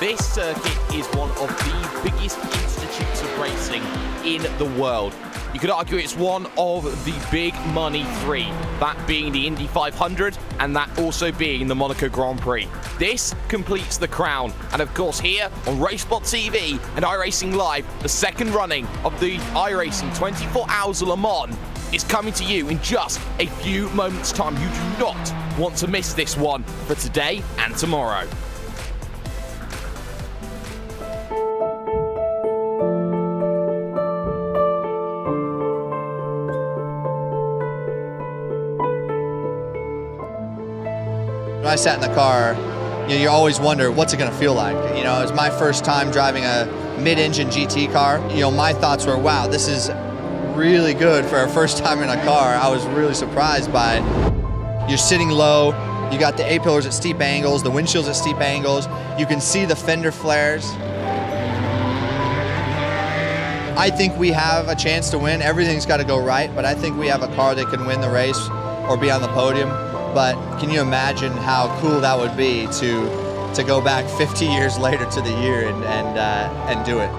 This circuit is one of the biggest institutes of racing in the world. You could argue it's one of the big money three, that being the Indy 500 and that also being the Monaco Grand Prix. This completes the crown, and of course here on RaceSpotTV and iRacingLive, the second running of the iRacing 24 Hours of Le Mans is coming to you in just a few moments' time. You do not want to miss this one for today and tomorrow. When I sat in the car, you always wonder, what's it going to feel like? You know, it was my first time driving a mid-engine GT car. You know, my thoughts were, wow, this is really good for our first time in a car. I was really surprised by it. You're sitting low, you got the A-pillars at steep angles, the windshields at steep angles, you can see the fender flares. I think we have a chance to win. Everything's got to go right, but I think we have a car that can win the race or be on the podium. But can you imagine how cool that would be to go back 50 years later to the year and do it?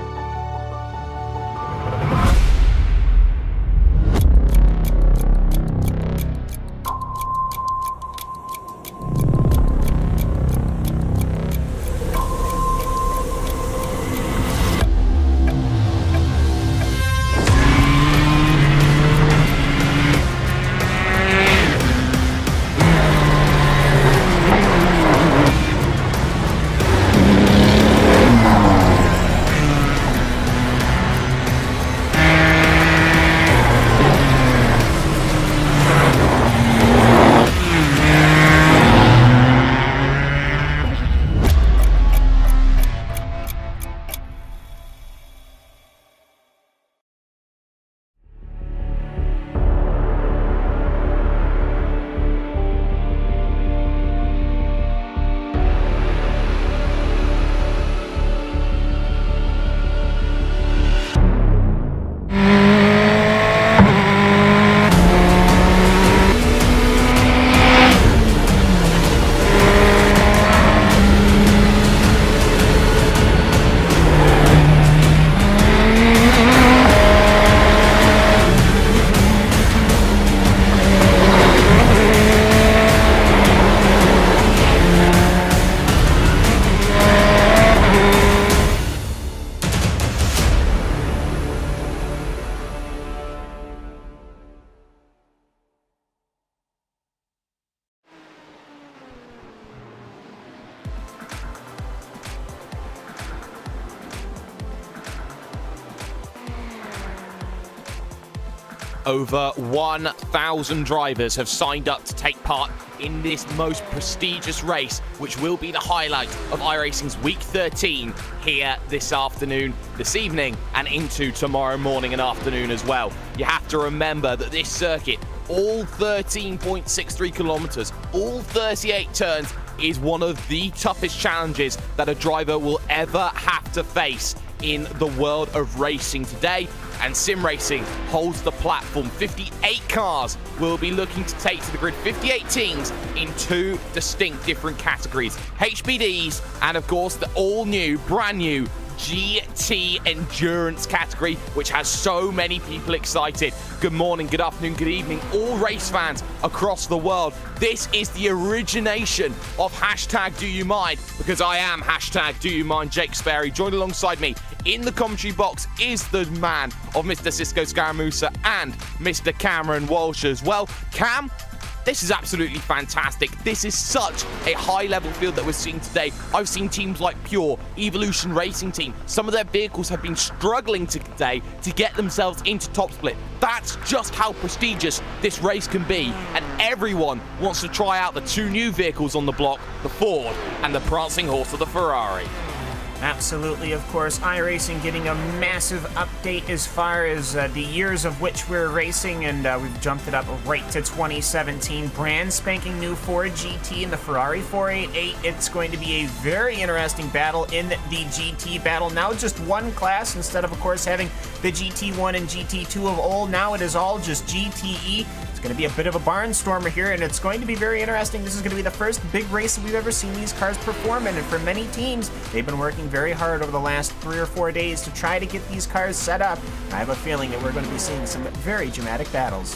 Over 1,000 drivers have signed up to take part in this most prestigious race, which will be the highlight of iRacing's Week 13 here this afternoon, this evening, and into tomorrow morning and afternoon as well. You have to remember that this circuit, all 13.63 kilometers, all 38 turns, is one of the toughest challenges that a driver will ever have to face in the world of racing today. And sim racing holds the platform. 58 cars will be looking to take to the grid, 58 teams in two distinct different categories, HBDs and of course the all new, brand new GT Endurance category, which has so many people excited. Good morning, good afternoon, good evening, all race fans across the world. This is the origination of #DoYouMind, because I am #DoYouMind Jake Sperry. Joined alongside me in the commentary box is the man of Mr. Cisco Scaramusa and Mr. Cameron Walsh as well. Cam, this is absolutely fantastic. This is such a high-level field that we're seeing today. I've seen teams like Pure, Evolution Racing Team. Some of their vehicles have been struggling today to get themselves into top split. That's just how prestigious this race can be. And everyone wants to try out the two new vehicles on the block, the Ford and the prancing horse of the Ferrari. Absolutely, of course, iRacing getting a massive update as far as the years of which we're racing, and we've jumped it up right to 2017. Brand spanking new Ford GT and the Ferrari 488. It's going to be a very interesting battle in the GT battle. Now just one class instead of course, having the GT1 and GT2 of old. Now it is all just GTE. It's going to be a bit of a barnstormer here, and it's going to be very interesting. This is going to be the first big race that we've ever seen these cars perform in, and for many teams, they've been working very hard over the last 3 or 4 days to try to get these cars set up. I have a feeling that we're going to be seeing some very dramatic battles.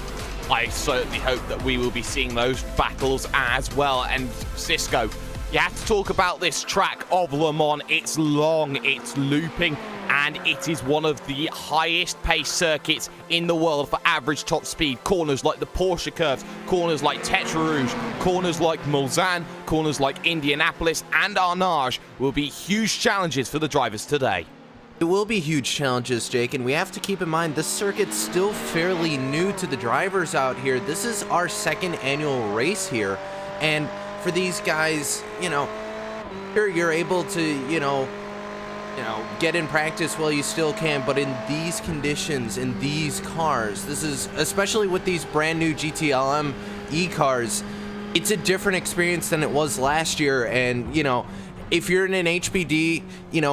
I certainly hope that we will be seeing those battles as well. And Cisco, you have to talk about this track of Le Mans. It's long, it's looping, and it is one of the highest paced circuits in the world for average top speed. Corners like the Porsche curves, corners like Tetra Rouge, corners like Mulsanne, corners like Indianapolis and Arnage will be huge challenges for the drivers today. It will be huge challenges, Jake, and we have to keep in mind this circuit's still fairly new to the drivers out here. This is our second annual race here, and for these guys, here you're able to, get in practice while you still can, but in these conditions, in these cars, this is, especially with these brand new GTLM E-cars, it's a different experience than it was last year. And, if you're in an HPD,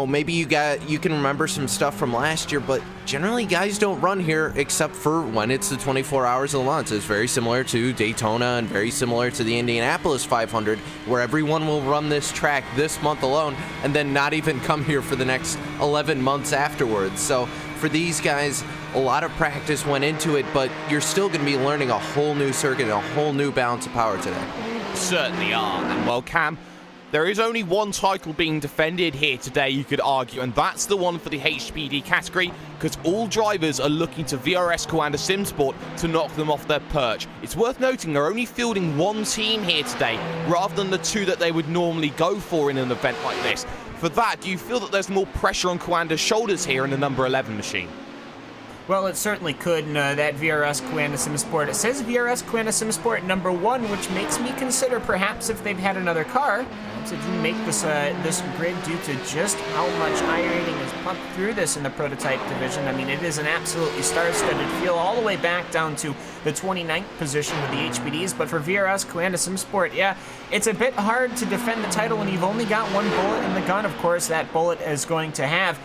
maybe you can remember some stuff from last year, but generally guys don't run here except for when it's the 24 hours of Le Mans. It's very similar to Daytona and very similar to the Indianapolis 500, where everyone will run this track this month alone and then not even come here for the next 11 months afterwards. So for these guys, a lot of practice went into it, but you're still going to be learning a whole new circuit and a whole new balance of power today. Certainly are. And well, Cam, there is only one title being defended here today, you could argue, and that's the one for the HPD category, because all drivers are looking to VRS Coanda SimSport to knock them off their perch. It's worth noting they're only fielding one team here today, rather than the two that they would normally go for in an event like this. For that, do you feel that there's more pressure on Coanda's shoulders here in the number 11 machine? Well, it certainly could in that VRS Coanda SimSport. It says VRS Coanda SimSport number 1, which makes me consider perhaps if they've had another car, perhaps it didn't make this grid due to just how much iRacing has pumped through this in the prototype division. I mean, it is an absolutely star-studded field all the way back down to the 29th position with the HPDs, but for VRS Coanda SimSport, yeah, it's a bit hard to defend the title when you've only got one bullet in the gun. Of course, that bullet is going to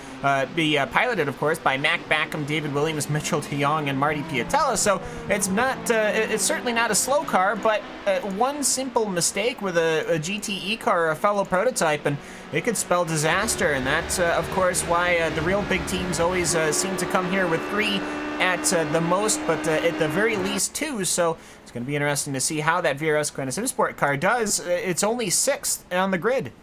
be piloted, of course, by Mac Backham, David Williams, Mitchell DeYoung, and Marty Piatella. So it's not, it's certainly not a slow car, but one simple mistake with a GTE car or a fellow prototype, and it could spell disaster. And that's, of course, why the real big teams always seem to come here with 3 at the most, but at the very least 2. So it's going to be interesting to see how that VRS Coanda SimSport car does. It's only 6th on the grid.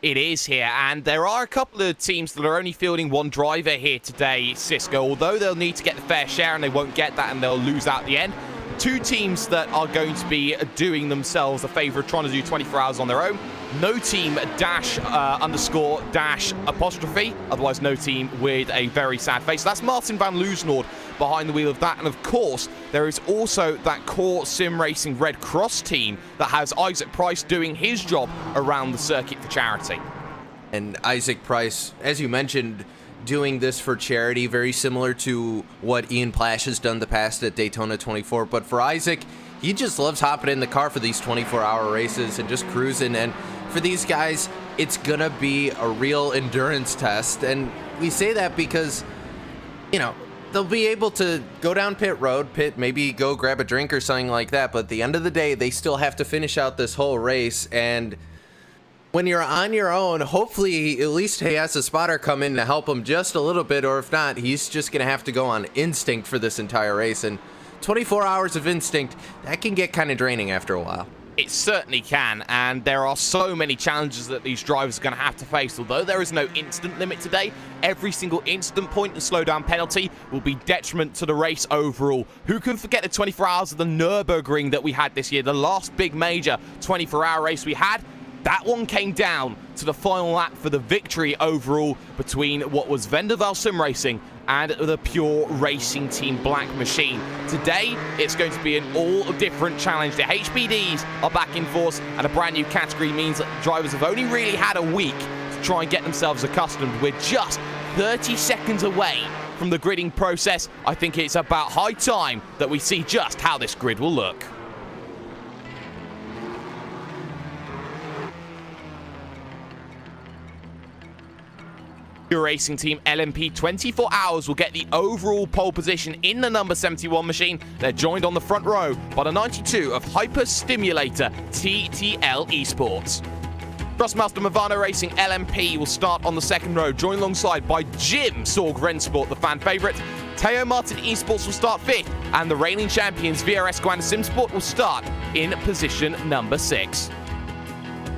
It is here, and there are a couple of teams that are only fielding one driver here today, Cisco, although they'll need to get the fair share and they won't get that and they'll lose out at the end. 2 teams that are going to be doing themselves a favor of trying to do 24 hours on their own. No team _dash_apostrophe, otherwise no team with a very sad face. That's Martin van Loosnoord behind the wheel of that. And of course, there is also that core sim racing Red Cross team that has Isaac Price doing his job around the circuit for charity. And Isaac Price, as you mentioned, doing this for charity, very similar to what Ian Plash has done in the past at Daytona 24. But for Isaac, he just loves hopping in the car for these 24-hour races and just cruising. And for these guys, it's gonna be a real endurance test. And we say that because, they'll be able to go down pit road, maybe go grab a drink or something like that. But at the end of the day, they still have to finish out this whole race. And when you're on your own, hopefully at least he has a spotter come in to help him just a little bit, or if not, he's just gonna have to go on instinct for this entire race. And 24 hours of instinct, that can get kind of draining after a while. It certainly can, and there are so many challenges that these drivers are going to have to face. Although there is no instant limit today, every single instant point and slowdown penalty will be detriment to the race overall. Who can forget the 24 hours of the Nürburgring that we had this year, the last big major 24-hour race we had? That one came down to the final lap for the victory overall between what was Vendaval Sim Racing and the Pure Racing Team Black Machine. Today, it's going to be an all-different challenge. The HPDs are back in force, and a brand new category means that drivers have only really had a week to try and get themselves accustomed. We're just 30 seconds away from the gridding process. I think it's about high time that we see just how this grid will look. Pure Racing Team LMP 24 Hours will get the overall pole position in the number 71 machine. They're joined on the front row by the 92 of Hyper Stimulator TTL Esports. Thrustmaster Movano Racing LMP will start on the second row, joined alongside by Jim Sorg Rensport, the fan favourite. Teo Martin Esports will start 5th, and the reigning champions VRS Guanda Simsport will start in position number 6.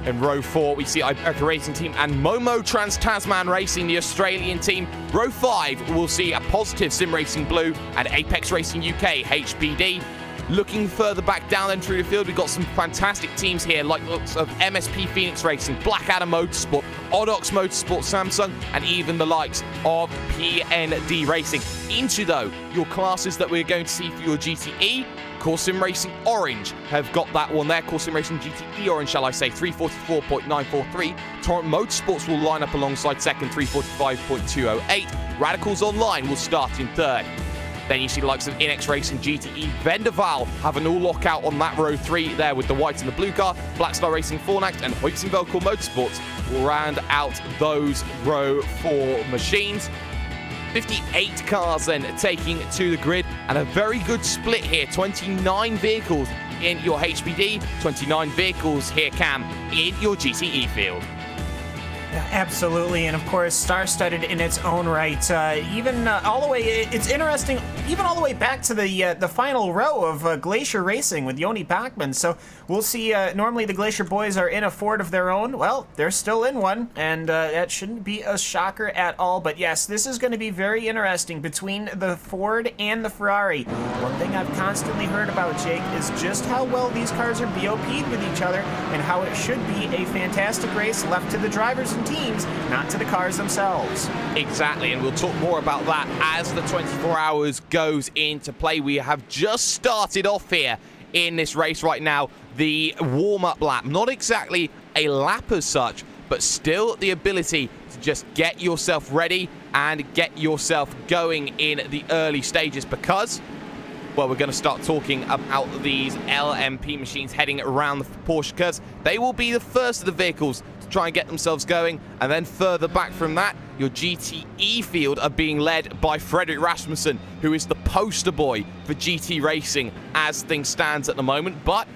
In row 4, we see iRacing Racing Team and Momo Trans-Tasman Racing, the Australian team. Row 5, we'll see a Positive Sim Racing Blue and Apex Racing UK HBD. Looking further back down then through the field, we've got some fantastic teams here, like looks of MSP Phoenix Racing, Blackadder Motorsport, Odox Motorsport Samsung, and even the likes of PND Racing. Into, though, your classes that we're going to see for your GTE, Core Sim Racing Orange have got that one there. Core Sim Racing GTE Orange, shall I say, 344.943. Torrent Motorsports will line up alongside second, 345.208. Radicals Online will start in third. Then you see the likes of Inex Racing GTE Vendaval have an all lockout on that row 3 there with the white and the blue car. Blackstar Racing Fornax and Hoytsenvelco Motorsports will round out those row 4 machines. 58 cars then taking to the grid, and a very good split here. 29 vehicles in your HBD, 29 vehicles here, Cam, in your GTE field. Absolutely, and of course, star-studded in its own right. Even all the way, it's interesting, even all the way back to the final row of Glacier Racing with Yoni Bachman. So we'll see. Normally, the Glacier boys are in a Ford of their own. Well, they're still in one, and that shouldn't be a shocker at all. But yes, this is going to be very interesting between the Ford and the Ferrari. One thing I've constantly heard about, Jake, is just how well these cars are BOP'd with each other, and how it should be a fantastic race left to the drivers and teams, not to the cars themselves. Exactly, and we'll talk more about that as the 24 hours goes into play. We have just started off here in this race right now, the warm-up lap. Not exactly a lap as such, but still the ability to just get yourself ready and get yourself going in the early stages, because, well, we're going to start talking about these LMP machines heading around the Porsche curves. They will be the first of the vehicles to try and get themselves going, and then further back from that, your GTE field are being led by Frederick Rasmussen, who is the poster boy for GT racing as things stands at the moment. But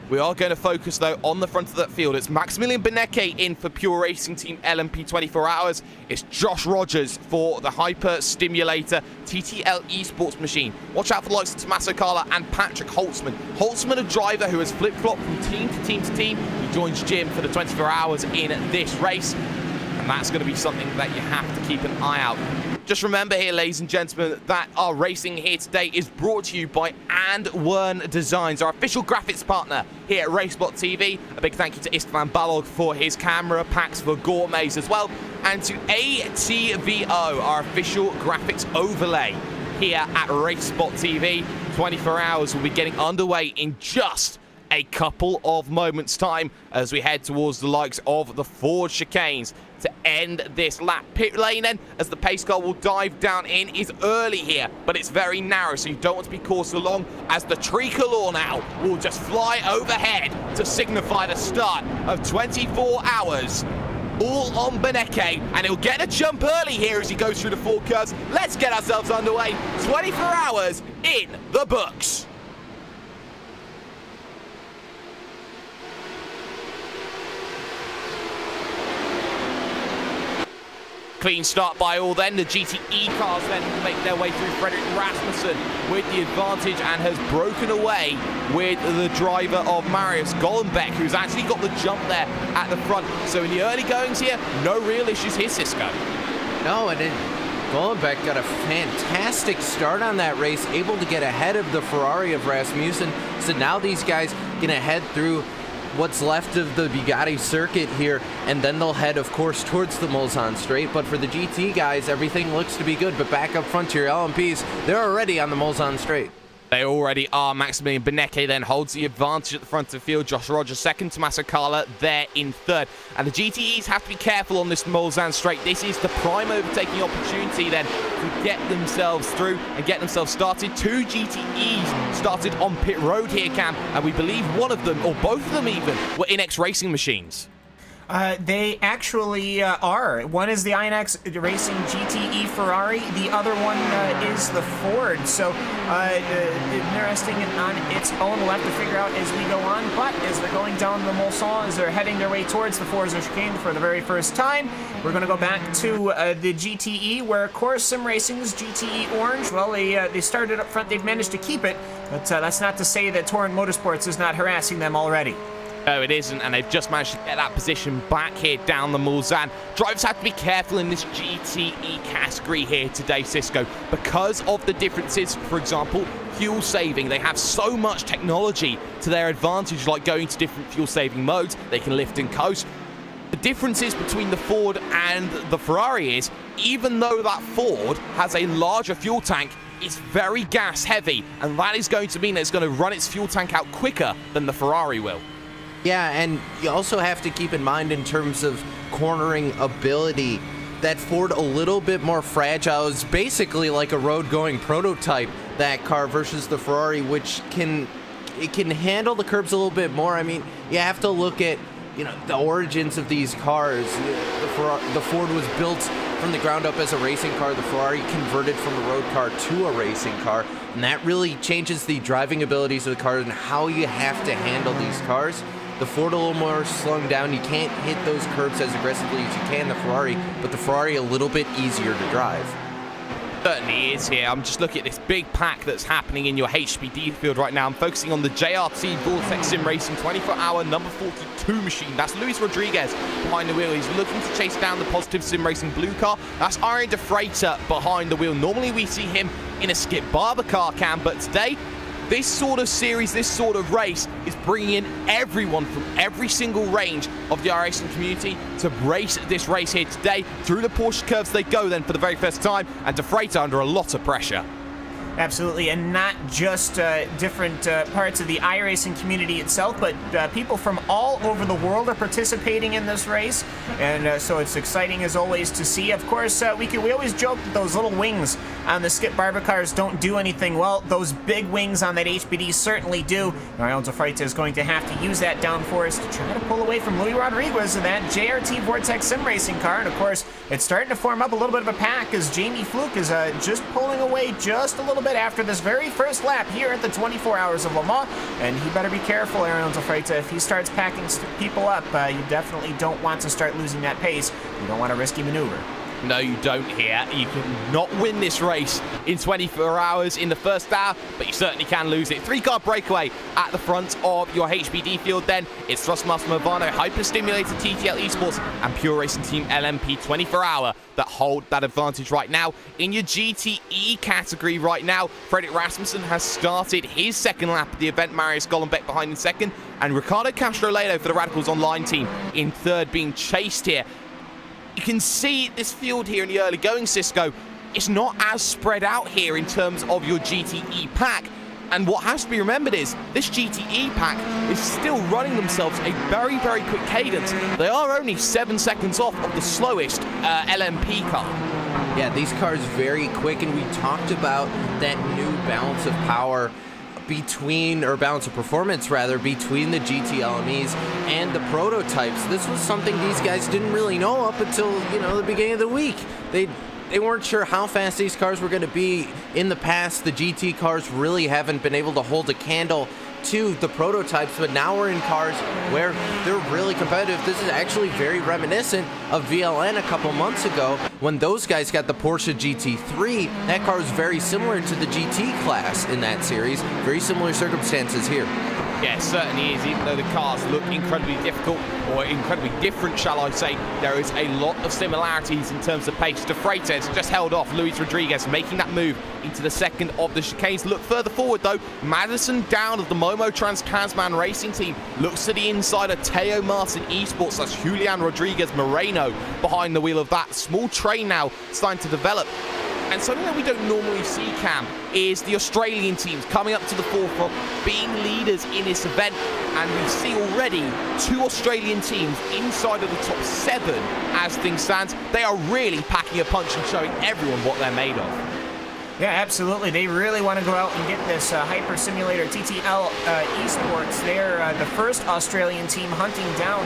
we are going to focus, though, on the front of that field. It's Maximilian Benecke in for Pure Racing Team LMP 24 Hours. It's Josh Rogers for the Hyper Stimulator TTL Esports machine. Watch out for the likes of Tommaso Carla and Patrick Holtzman. Holtzman, a driver who has flip-flopped from team to team to team. He joins Jim for the 24 Hours in this race. And that's going to be something that you have to keep an eye out. Just remember here, ladies and gentlemen, that our racing here today is brought to you by &Wern Designs, our official graphics partner here at RaceSpotTV. A big thank you to Istvan Balog for his camera packs for gourmets as well. And to ATVO, our official graphics overlay here at RaceSpotTV. 24 hours will be getting underway in just a couple of moments' time as we head towards the likes of the Ford chicanes to end this lap. Pit lane then, as the pace car will dive down in, is early here, but it's very narrow, so you don't want to be coursed along, as the tricolor now will just fly overhead to signify the start of 24 hours. All on Benecke, and he'll get a jump early here as he goes through the 4 curves. Let's get ourselves underway. 24 hours in the books. Clean start by all then. The GTE cars then make their way through Frederick Rasmussen with the advantage and has broken away with the driver of Marius Gollenbeck, who's actually got the jump there at the front. So in the early goings here, no real issues here, Cisco. No, and Gollenbeck got a fantastic start on that race, able to get ahead of the Ferrari of Rasmussen. So now these guys going to head through what's left of the Bugatti circuit here, and then they'll head, of course, towards the Mulsanne Straight. But for the GT guys, everything looks to be good. But back up front to your LMPs, they're already on the Mulsanne Straight. They already are. Maximilian Benecke then holds the advantage at the front of the field. Josh Rogers second, Tommaso Carla there in third. And the GTEs have to be careful on this Mulsanne Straight. This is the prime overtaking opportunity then to get themselves through and get themselves started. 2 GTEs started on pit road here, Cam, and we believe one of them, or both of them even, were Inex Racing machines. They actually are. One is the iRacing GTE Ferrari. The other one is the Ford. So interesting on its own. We'll have to figure out as we go on. But as they're going down the Mulsanne, as they're heading their way towards the Forza chicane for the very first time, we're going to go back to the GTE, where, of course, Sim Racing's GTE Orange, well, they started up front. They've managed to keep it. But that's not to say that Torrent Motorsports is not harassing them already. No, it isn't, and they've just managed to get that position back here down the Mulsanne. Drivers have to be careful in this GTE category here today, Cisco, because of the differences. For example, fuel saving. They have so much technology to their advantage, like going to different fuel saving modes. They can lift and coast. The differences between the Ford and the Ferrari is, even though that Ford has a larger fuel tank, it's very gas heavy, and that is going to mean that it's going to run its fuel tank out quicker than the Ferrari will. Yeah, and you also have to keep in mind in terms of cornering ability, that Ford a little bit more fragile. It's basically like a road-going prototype, that car, versus the Ferrari, which can handle the curbs a little bit more. I mean, you have to look at, you know, the origins of these cars. The Ford was built from the ground up as a racing car. The Ferrari converted from a road car to a racing car, and that really changes the driving abilities of the car and how you have to handle these cars. The Ford a little more slung down. You can't hit those curbs as aggressively as you can the Ferrari, but the Ferrari a little bit easier to drive. Certainly is here. I'm just looking at this big pack that's happening in your HBD field right now. I'm focusing on the JRT Vortex Sim Racing 24-hour number 42 machine. That's Luis Rodriguez behind the wheel. He's looking to chase down the Positive Sim Racing blue car. That's Arian De Freitas behind the wheel. Normally we see him in a Skip Barber car cam, but today, this sort of series, this sort of race is bringing in everyone from every single range of the iRacing community to race this race here today. Through the Porsche curves they go then for the very first time, and De Freitas under a lot of pressure. Absolutely, and not just different parts of the iRacing community itself, but people from all over the world are participating in this race, and so it's exciting as always to see. Of course, we always joke that those little wings on the Skip Barber cars don't do anything. Well, those big wings on that HBD certainly do. Arian De Freitas is going to have to use that downforce to try to pull away from Luis Rodriguez in that JRT Vortex Sim Racing car, and of course, it's starting to form up a little bit of a pack as Jamie Fluke is just pulling away just a little bit after this very first lap here at the 24 Hours of Le Mans, and he better be careful, Arian De Freitas. If he starts packing people up, you definitely don't want to start losing that pace. You don't want a risky maneuver. No, you don't here. You can not win this race in 24 hours in the first hour, but you certainly can lose it. 3-car breakaway at the front of your HBD field then. It's Thrustmaster Movano, Hyper-Stimulated TTL Esports, and Pure Racing Team LMP 24 Hour that hold that advantage right now. In your GTE category right now, Fredrik Rasmussen has started his second lap of the event. Marius Golombek behind in second, and Ricardo Castro-Ledo for the Radicals Online team in third, being chased here. You can see this field here in the early going, Cisco. It's not as spread out here in terms of your GTE pack. And what has to be remembered is this GTE pack is still running themselves a very, very quick cadence. They are only 7 seconds off of the slowest LMP car. Yeah, these cars very quick, and we talked about that new balance of power between, or balance of performance rather, between the GT LMEs and the prototypes. This was something these guys didn't really know up until, you know, the beginning of the week. They weren't sure how fast these cars were going to be. In the past, the GT cars really haven't been able to hold a candle to the prototypes, but now we're in cars where they're really competitive. This is actually very reminiscent of VLN a couple months ago when those guys got the Porsche GT3. That car was very similar to the GT class in that series. Very similar circumstances here. Yeah, it certainly is. Even though the cars look incredibly difficult, or incredibly different, shall I say, there is a lot of similarities in terms of pace. De Freitas just held off Luis Rodriguez, making that move into the second of the chicanes. Look further forward, though. Madison Down of the Momo Trans-Tasman Racing Team looks to the inside of Teo Martin Esports. That's Julian Rodriguez Moreno behind the wheel of that. Small train now starting to develop. And something that we don't normally see, Cam, is the Australian teams coming up to the forefront, being leaders in this event. And we see already 2 Australian teams inside of the top 7 as things stand. They are really packing a punch and showing everyone what they're made of. Yeah, absolutely. They really want to go out and get this Hyper Simulator TTL Esports. They're the first Australian team hunting down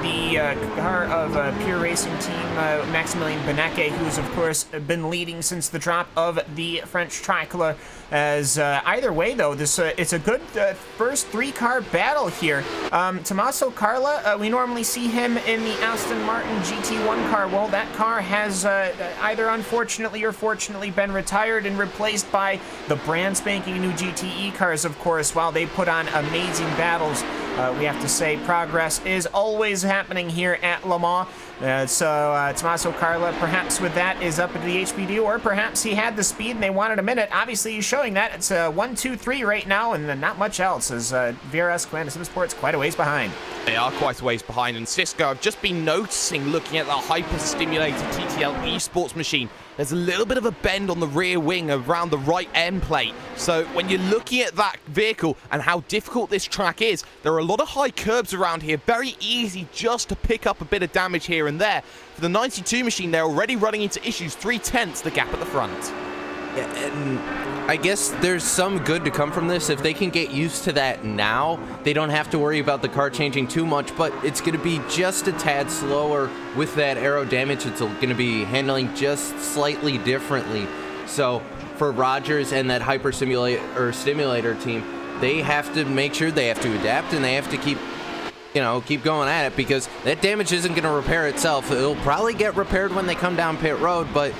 the car of Pure Racing Team, Maximilian Benecke, who's of course been leading since the drop of the French tricolor. As either way, though, this it's a good first three-car battle here. Tommaso Carla, we normally see him in the Aston Martin GT1 car. Well, that car has either unfortunately or fortunately been retired and replaced by the brand spanking new GTE cars, of course. While they put on amazing battles, we have to say progress is always happening here at Le Mans. So Tommaso Carla, perhaps with that, is up at the HPD, or perhaps he had the speed and they wanted a minute. Obviously, he's showing that. It's 1, 2, 3 right now, and not much else, as VRS Commando Simsport's quite a ways behind. They are quite a ways behind, and Cisco, I've just been noticing, looking at the hyper-stimulated TTL esports machine, there's a little bit of a bend on the rear wing around the right end plate. So when you're looking at that vehicle and how difficult this track is, there are a lot of high curbs around here, very easy just to pick up a bit of damage here and there. For the 92 machine, they're already running into issues, 3/10 the gap at the front. Yeah, and I guess there's some good to come from this. If they can get used to that now, they don't have to worry about the car changing too much, but it's going to be just a tad slower with that aero damage. It's going to be handling just slightly differently. So for Rogers and that hyper stimulator team, they have to make sure they have to adapt, and they have to keep going at it, because that damage isn't going to repair itself. It'll probably get repaired when they come down pit road, but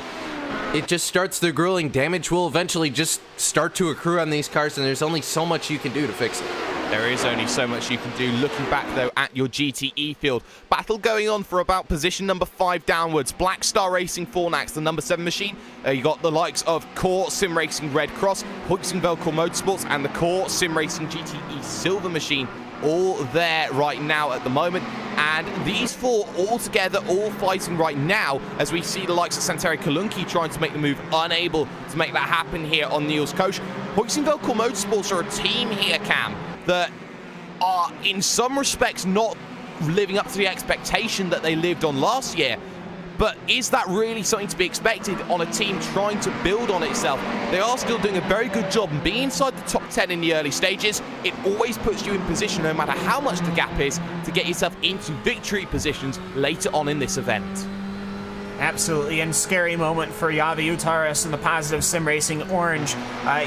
it just starts the grueling. Damage will eventually just start to accrue on these cars, and there's only so much you can do to fix it. There is only so much you can do. Looking back, though, at your GTE field, battle going on for about position number 5 downwards. Black Star Racing Fornax, the number 7 machine. You got the likes of Core Sim Racing Red Cross, Huizenvelco Motorsports, and the Core Sim Racing GTE Silver machine, all there right now at the moment. And these four all together, all fighting right now, as we see the likes of Santeri Kalunki trying to make the move, unable to make that happen here on Niels Koch. Huizenvelco Motorsports are a team here, Cam, that are in some respects not living up to the expectation that they lived on last year. But is that really something to be expected on a team trying to build on itself? They are still doing a very good job, and being inside the top 10 in the early stages, it always puts you in position, no matter how much the gap is, to get yourself into victory positions later on in this event. Absolutely, and scary moment for Yavi Utaras in the positive sim racing orange.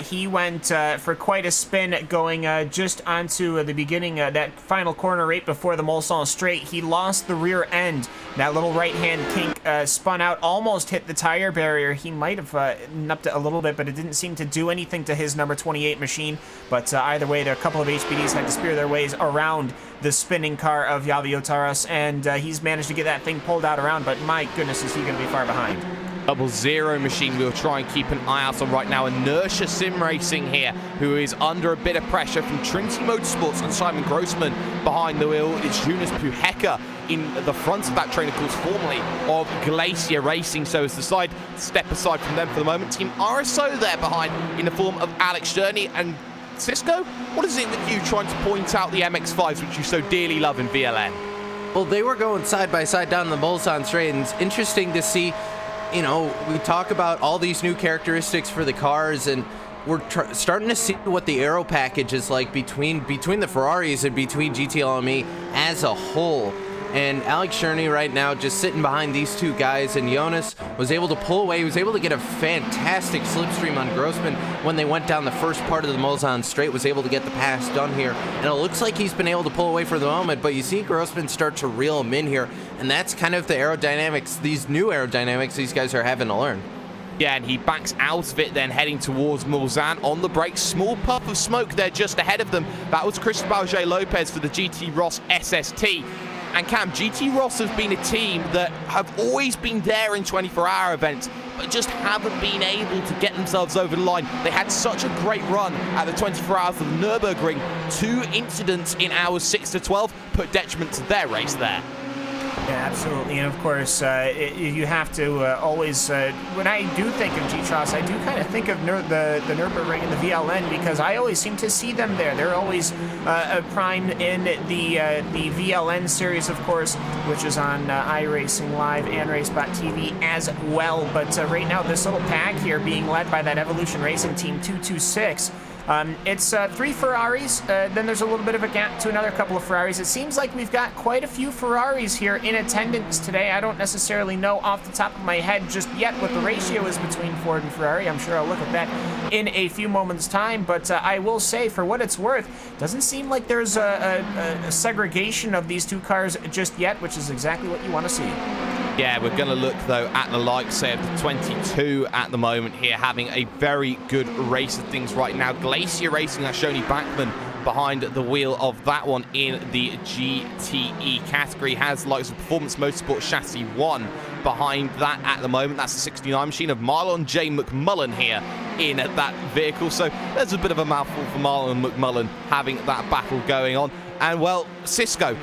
He went for quite a spin going just onto the beginning, that final corner right before the Mulsanne straight. He lost the rear end. That little right-hand kink spun out, almost hit the tire barrier. He might have nupped it a little bit, but it didn't seem to do anything to his number 28 machine. But either way, there are a couple of HPDs had to spear their ways around the spinning car of Yavi Utaras, and he's managed to get that thing pulled out around, but my goodness, is he going to be far behind. 00 machine we'll try and keep an eye out on right now. Inertia Sim Racing here, who is under a bit of pressure from Trinity Motorsports and Simon Grossman behind the wheel. It's Jonas Puheka in the front of that train, of course, formerly of Glacier Racing. So as the side step aside from them for the moment, Team RSO there behind in the form of Alex Journey. And Cisco, what is it with you trying to point out the MX-5s, which you so dearly love in VLN? Well, they were going side by side down the Mulsanne straight, and it's interesting to see. You know, we talk about all these new characteristics for the cars, and we're starting to see what the aero package is like between the Ferraris and between GTLME as a whole. And Alex Cherney right now just sitting behind these two guys, and Jonas was able to pull away. He was able to get a fantastic slipstream on Grossman when they went down the first part of the Mulsanne straight, was able to get the pass done here. And it looks like he's been able to pull away for the moment, but you see Grossman start to reel him in here, and that's kind of the aerodynamics, these new aerodynamics these guys are having to learn. Yeah, and he backs out of it then, heading towards Mulsanne on the brakes. Small puff of smoke there just ahead of them. That was Cristobal J. Lopez for the GT Ross SST. And Cam, GT Ross has been a team that have always been there in 24-hour events, but just haven't been able to get themselves over the line. They had such a great run at the 24 hours of the Nürburgring. 2 incidents in hours 6 to 12 put detriment to their race there. Yeah, absolutely, and of course, you have to always, when I do think of GTROS, I do kind of think of the Nürburgring and the VLN, because I always seem to see them there. They're always primed in the VLN series, of course, which is on iRacingLive and RaceSpotTV as well. But right now, this little pack here being led by that Evolution Racing Team 226, It's 3 Ferraris, then there's a little bit of a gap to another couple of Ferraris. It seems like we've got quite a few Ferraris here in attendance today. I don't necessarily know off the top of my head just yet what the ratio is between Ford and Ferrari. I'm sure I'll look at that in a few moments' time, but I will say, for what it's worth, doesn't seem like there's a segregation of these two cars just yet, which is exactly what you want to see. Yeah, we're going to look, though, at the likes, say, of the 22 at the moment here, having a very good race of things right now. Glacier Racing has Shoni Backman behind the wheel of that one in the GTE category. Has the likes of Performance Motorsport Chassis 1 behind that at the moment. That's the 69 machine of Marlon J. McMullen here in that vehicle. So there's a bit of a mouthful for Marlon McMullen having that battle going on. And, well, Cisco,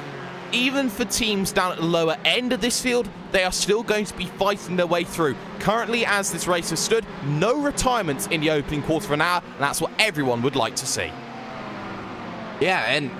even for teams down at the lower end of this field, they are still going to be fighting their way through. Currently, as this race has stood, no retirements in the opening quarter of an hour, and that's what everyone would like to see. Yeah, and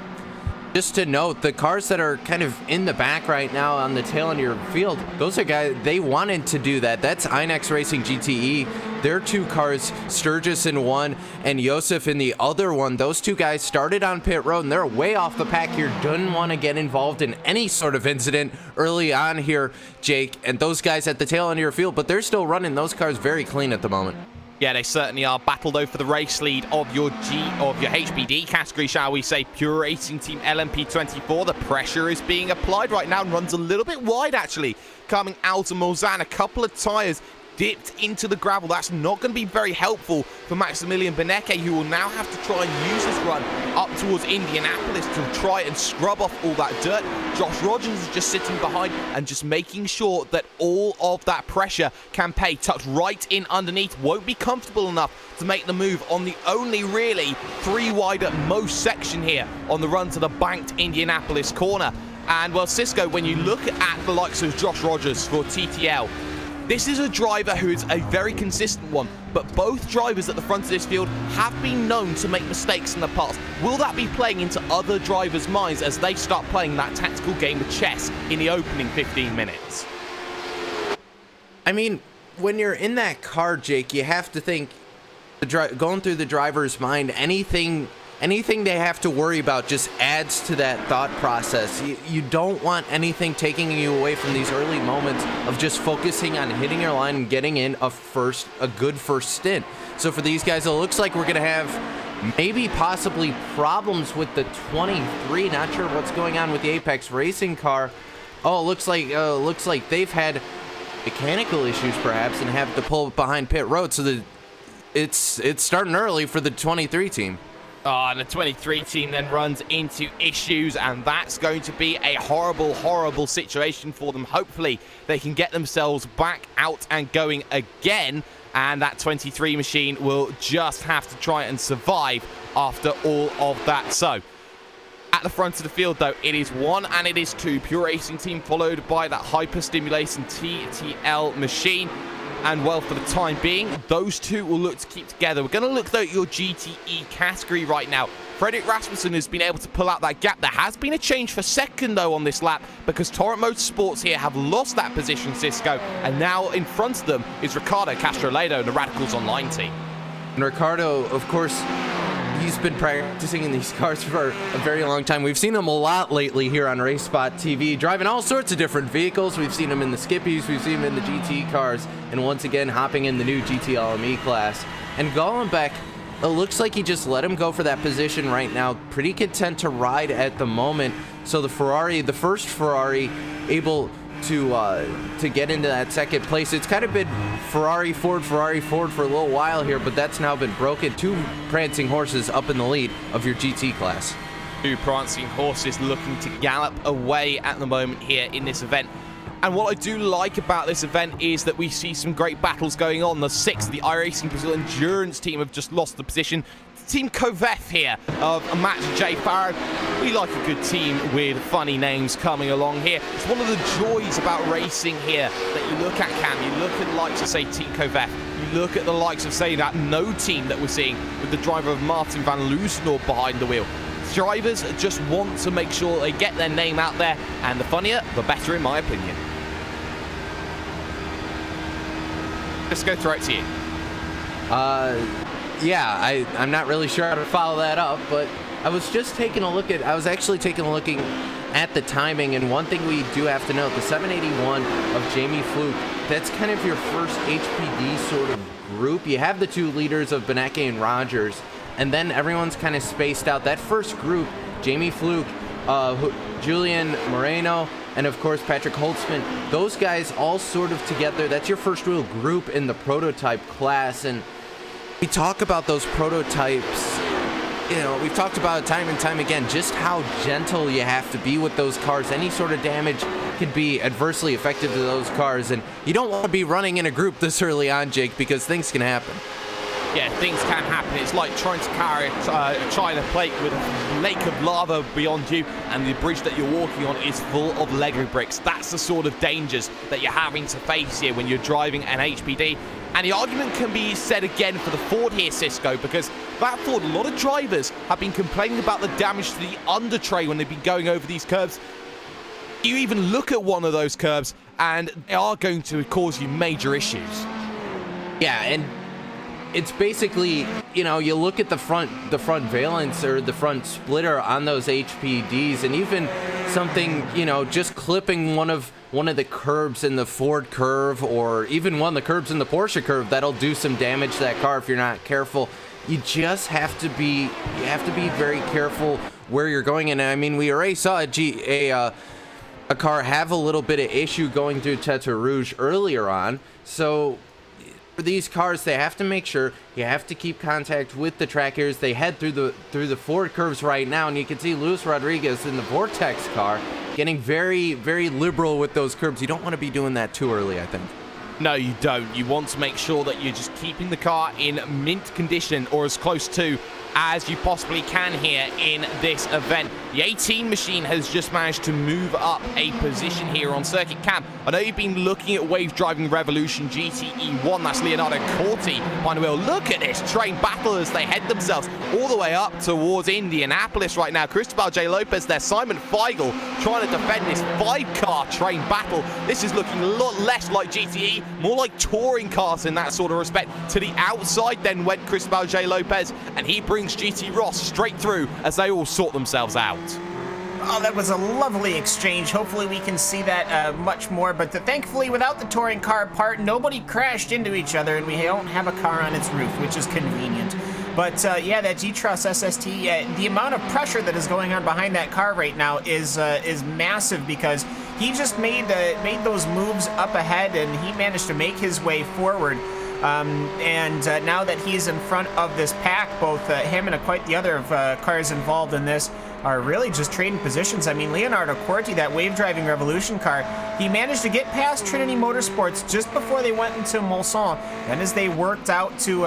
just to note, the cars that are kind of in the back right now on the tail end of your field, those are guys, they wanted to do that. That's Inex Racing GTE. Their two cars, Sturgis in one and Josef in the other one, those two guys started on pit road and they're way off the pack here. Didn't want to get involved in any sort of incident early on here, Jake. And those guys at the tail end of your field, but they're still running those cars very clean at the moment. Yeah, they certainly are. Battle, though, for the race lead of your HPD category, shall we say. Pure Racing Team LMP24. The pressure is being applied right now and runs a little bit wide, actually, coming out of Mulsanne. A couple of tyres dipped into the gravel. That's not going to be very helpful for Maximilian Benecke, who will now have to try and use this run up towards Indianapolis to try and scrub off all that dirt. Josh Rogers is just sitting behind and just making sure that all of that pressure can pay. Tucked right in underneath, won't be comfortable enough to make the move on the only really 3 wide at most section here on the run to the banked Indianapolis corner. And, well, Cisco, when you look at the likes of Josh Rogers for TTL, this is a driver who is a very consistent one, but both drivers at the front of this field have been known to make mistakes in the past. Will that be playing into other drivers' minds as they start playing that tactical game of chess in the opening 15 minutes? I mean, when you're in that car, Jake, you have to think, going through the driver's mind, anything they have to worry about just adds to that thought process. You don't want anything taking you away from these early moments of just focusing on hitting your line and getting in a good first stint. So for these guys, it looks like we're going to have maybe possibly problems with the 23. Not sure what's going on with the Apex Racing car. Oh, it looks like they've had mechanical issues perhaps and have to pull behind pit road. So it's starting early for the 23 team. Oh, and the 23 team then runs into issues, and that's going to be a horrible, horrible situation for them. Hopefully, they can get themselves back out and going again, and that 23 machine will just have to try and survive after all of that. So, at the front of the field, though, it is 1 and it is 2. Pure Racing Team followed by that hyper-stimulation TTL machine. And, well, for the time being, those two will look to keep together. We're going to look, though, at your GTE category right now. Fredrik Rasmussen has been able to pull out that gap. There has been a change for second, though, on this lap, because Torrent Motorsports here have lost that position, Cisco. And now in front of them is Ricardo Castroledo, the Radicals Online team. And Ricardo, of course, he's been practicing in these cars for a very long time. We've seen him a lot lately here on RaceSpotTV, driving all sorts of different vehicles. We've seen him in the Skippies, we've seen him in the GT cars, and once again hopping in the new GT LME class. And Gollenbeck, it looks like he just let him go for that position right now. Pretty content to ride at the moment. So the Ferrari, the first Ferrari, able to get into that second place. It's kind of been Ferrari, Ford for a little while here, but that's now been broken. 2 prancing horses up in the lead of your GT class. 2 prancing horses looking to gallop away at the moment here in this event. And what I do like about this event is that we see some great battles going on. The 6th, the iRacing Brazil Endurance team have just lost the position. Team Kovef here of Matt J. Farrow. We like a good team with funny names coming along here. It's one of the joys about racing here that you look at, Cam. You look at the likes of, say, Team Kovef. You look at the likes of, say, that No team that we're seeing with the driver of Martin van Loosenor behind the wheel. Drivers just want to make sure they get their name out there, and the funnier, the better, in my opinion. Let's go through it to you. Yeah, I'm not really sure how to follow that up, but I was just taking a look at, I was actually taking a look at the timing, and one thing we do have to note, the 781 of Jamie Fluke, that's kind of your first HPD sort of group. You have the 2 leaders of Beneke and Rogers, and then everyone's kind of spaced out. That first group, Jamie Fluke, Julian Moreno, and of course Patrick Holtzman, those guys all sort of together. That's your first real group in the prototype class. And we talk about those prototypes, you know, we've talked about it time and time again, just how gentle you have to be with those cars. Any sort of damage could be adversely affected to those cars, and you don't want to be running in a group this early on, Jake, because things can happen. Yeah, things can happen. It's like trying to carry a China plate with a lake of lava beyond you, and the bridge that you're walking on is full of Lego bricks. That's the sort of dangers that you're having to face here when you're driving an HPD. And the argument can be said again for the Ford here, Cisco, because that Ford, a lot of drivers have been complaining about the damage to the under tray when they've been going over these curbs. You even look at one of those curbs, and they are going to cause you major issues. Yeah, and it's basically, you know, you look at the front valence or the front splitter on those HPDs, and even something, you know, just clipping one of the curbs in the Ford curve, or even one of the curbs in the Porsche curve, that'll do some damage to that car if you're not careful. You just have to be very careful where you're going. And I mean, we already saw a car have a little bit of issue going through Tete Rouge earlier on. So for these cars, they have to make sure you have to keep contact with the track areas. They head through the Ford curves right now, and you can see Luis Rodriguez in the Vortex car getting very, very liberal with those curbs. You don't want to be doing that too early, I think. No, you don't. You want to make sure that you're just keeping the car in mint condition, or as close to as you possibly can here in this event. The 18 machine has just managed to move up a position here on circuit. Cam, I know you've been looking at Wave Driving Revolution GTE1. That's Leonardo Corti behind the wheel. Look at this train battle as they head themselves all the way up towards Indianapolis right now. Cristobal J. Lopez there, Simon Feigl trying to defend this 5-car train battle. This is looking a lot less like GTE, more like touring cars in that sort of respect. To the outside then went Cristobal J. Lopez, and he brings GT Ross straight through as they all sort themselves out. Oh, that was a lovely exchange. Hopefully we can see that much more, but thankfully without the touring car part, nobody crashed into each other, and we don't have a car on its roof, which is convenient. But yeah, that G-Truss SST, the amount of pressure that is going on behind that car right now is massive, because he just made those moves up ahead, and he managed to make his way forward. Now that he's in front of this pack, both him and quite the other cars involved in this are really just trading positions. I mean, Leonardo Corti, that Wave Driving Revolution car, he managed to get past Trinity Motorsports just before they went into Mulsanne. Then as they worked out to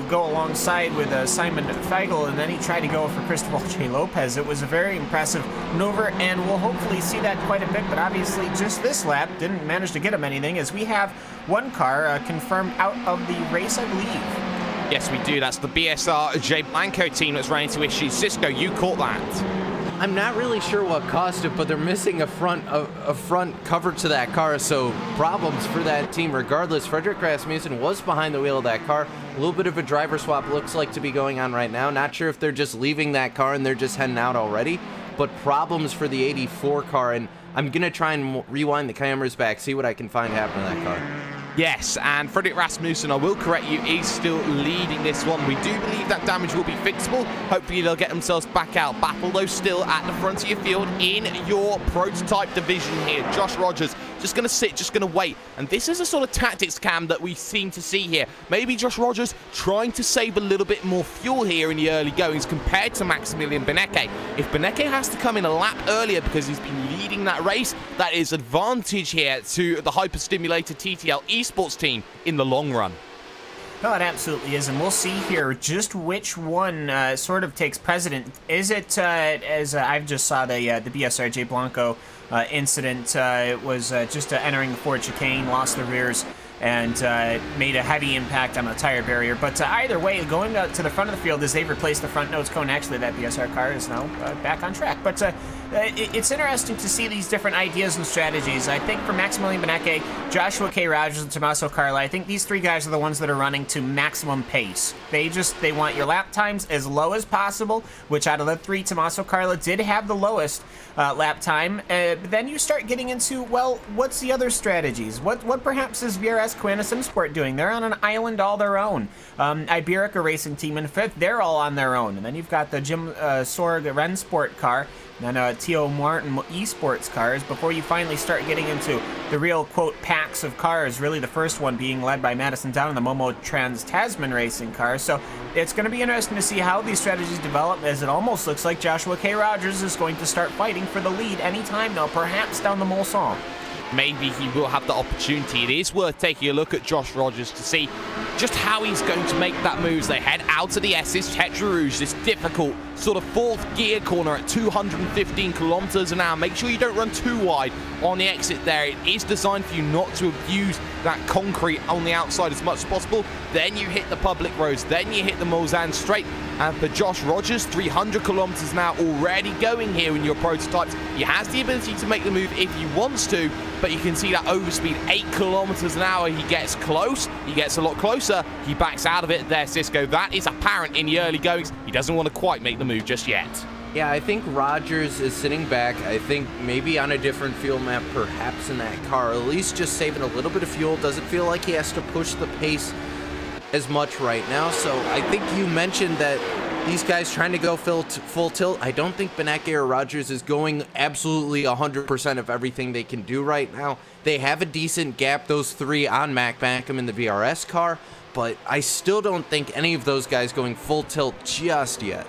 go alongside with Simon Feigl, and then he tried to go for Cristobal J. Lopez. It was a very impressive maneuver, and we'll hopefully see that quite a bit, but obviously just this lap didn't manage to get him anything, as we have one car confirmed out of the race, I believe. Yes, we do. That's the BSR J. Blanco team that's running into issues. Cisco, you caught that. I'm not really sure what caused it, but they're missing a front cover to that car, so problems for that team regardless. Frederick Rasmussen was behind the wheel of that car. A little bit of a driver swap looks like to be going on right now. Not sure if they're just leaving that car and they're just heading out already, but problems for the 84 car, and I'm going to try and rewind the cameras back, see what I can find happening to that car. Yes, and Frederick Rasmussen, I will correct you, is still leading this one. We do believe that damage will be fixable. Hopefully they'll get themselves back out. Battle, though, still at the front of your field in your prototype division here. Josh Rogers just going to sit, just going to wait. And this is a sort of tactics, Cam, that we seem to see here. Maybe Josh Rogers trying to save a little bit more fuel here in the early goings compared to Maximilian Beneke. If Beneke has to come in a lap earlier because he's been leading that race, that is advantage here to the hyper-stimulated TTL Esports team in the long run. No, it absolutely is, and we'll see here just which one sort of takes precedent. Is it, as I've just saw the BSR J. Blanco incident, was just entering the Ford chicane, lost the rears, and made a heavy impact on the tire barrier. But either way, going to the front of the field as they've replaced the front nose cone. Actually, that BSR car is now back on track. But it's interesting to see these different ideas and strategies. I think for Maximilian Benecke, Joshua K. Rogers, and Tommaso Carla, I think these three guys are the ones that are running to maximum pace. They want your lap times as low as possible, which out of the three, Tommaso Carla did have the lowest lap time. But then you start getting into, well, what's the other strategies? What perhaps is VRS Quanta SimSport doing? They're on an island all their own. Iberica Racing Team in fifth, they're all on their own. And then you've got the Jim Sorg Rennsport car, and then Theo Martin esports cars, before you finally start getting into the real, quote, packs of cars, really the first one being led by Madison Down in the Momo Trans Tasman Racing car. So it's going to be interesting to see how these strategies develop, as it almost looks like Joshua K. Rogers is going to start fighting for the lead anytime now, perhaps down the Mulsanne. Maybe he will have the opportunity. It is worth taking a look at Josh Rogers to see just how he's going to make that move as they head out of the S's Tetra Rouge, this difficult sort of fourth gear corner at 215 kilometers an hour. Make sure you don't run too wide on the exit there. It is designed for you not to abuse that concrete on the outside as much as possible. Then you hit the public roads, then you hit the Mulsanne straight. And for Josh Rogers, 300 kilometers an hour already going here in your prototypes. He has the ability to make the move if he wants to, but you can see that overspeed, 8 kilometers an hour. He gets close, he gets a lot closer, he backs out of it there, Cisco. That is apparent in the early goings. He doesn't want to quite make the move just yet. Yeah, I think Rogers is sitting back. I think maybe on a different fuel map, perhaps in that car, at least just saving a little bit of fuel. Doesn't feel like he has to push the pace as much right now. So I think you mentioned that these guys trying to go full tilt. I don't think Benecke or Rogers is going absolutely 100% of everything they can do right now. They have a decent gap, those three, on Mac Mackham in the VRS car, but I still don't think any of those guys going full tilt just yet.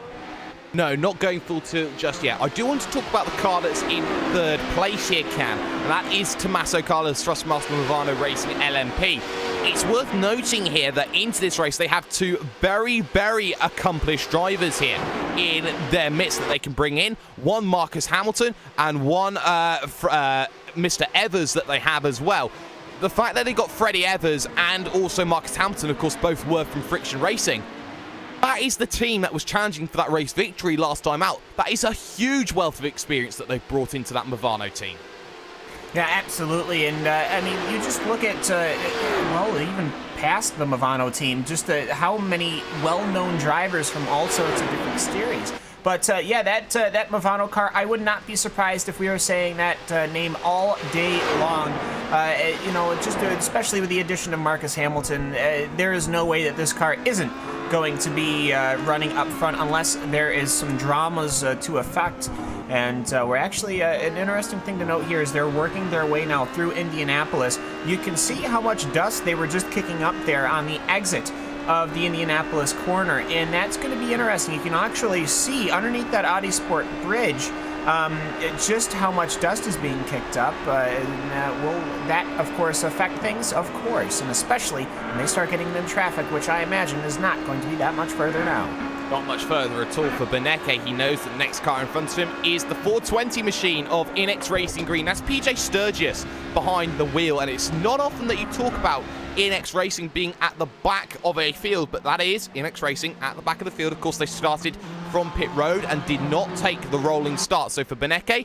No, not going full tilt just yet. I do want to talk about the car that's in third place here, Cam, and that is Tommaso Carla's Thrustmaster Movano Racing LMP. It's worth noting here that into this race they have two very, very accomplished drivers here in their midst that they can bring in. One Marcus Hamilton and one Mr. Evers that they have as well. The fact that they got Freddie Evers and also Marcus Hamilton, of course, both were from Friction Racing. That is the team that was challenging for that race victory last time out. That is a huge wealth of experience that they've brought into that Movano team. Yeah, absolutely. And, I mean, you just look at, well, even past the Movano team, just how many well-known drivers from all sorts of different series. But, yeah, that Movano car, I would not be surprised if we were saying that name all day long. You know, just especially with the addition of Marcus Hamilton, there is no way that this car isn't going to be running up front unless there is some dramas to affect. And we're actually, an interesting thing to note here is they're working their way now through Indianapolis. You can see how much dust they were just kicking up there on the exit of the Indianapolis corner, and that's going to be interesting. You can actually see underneath that Audi Sport bridge just how much dust is being kicked up. Will that, of course, affect things? Of course, and especially when they start getting into traffic, which I imagine is not going to be that much further now. Not much further at all for Benecke. He knows that the next car in front of him is the 420 machine of INX Racing Green. That's PJ Sturgis behind the wheel, and it's not often that you talk about INX Racing being at the back of a field, but that is INX Racing at the back of the field. Of course, they started from pit road and did not take the rolling start. So for Benecke,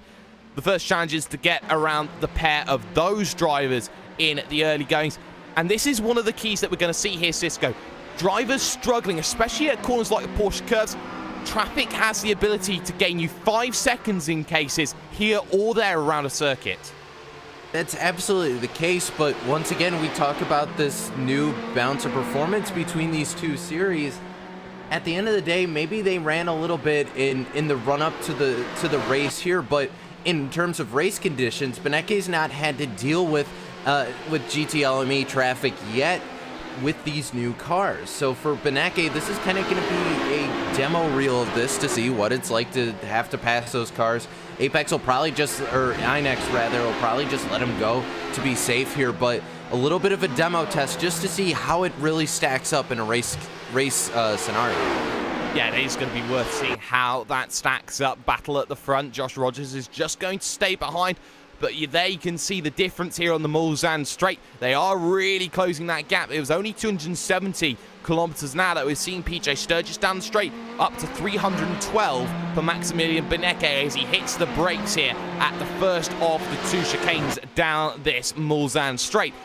the first challenge is to get around the pair of those drivers in the early goings. And this is one of the keys that we're going to see here, Cisco. Drivers struggling, especially at corners like the Porsche curves. Traffic has the ability to gain you 5 seconds in cases here or there around a circuit. That's absolutely the case, but once again, we talk about this new bounce of performance between these two series. At the end of the day, maybe they ran a little bit in the run-up to the race here, but in terms of race conditions, Benecke's not had to deal with GTLME traffic yet with these new cars. So for Benecke, this is kind of going to be a demo reel of this to see what it's like to have to pass those cars. Apex will probably just, or INX rather, will probably just let him go to be safe here, but a little bit of a demo test just to see how it really stacks up in a race scenario. Yeah, it is going to be worth seeing how that stacks up. Battle at the front. Josh Rogers is just going to stay behind. But there you can see the difference here on the Mulsanne straight. They are really closing that gap. It was only 270 kilometers an hour that we're seeing PJ Sturgis down the straight, up to 312 for Maximilian Benecke as he hits the brakes here at the first of the 2 chicanes down this Mulsanne straight.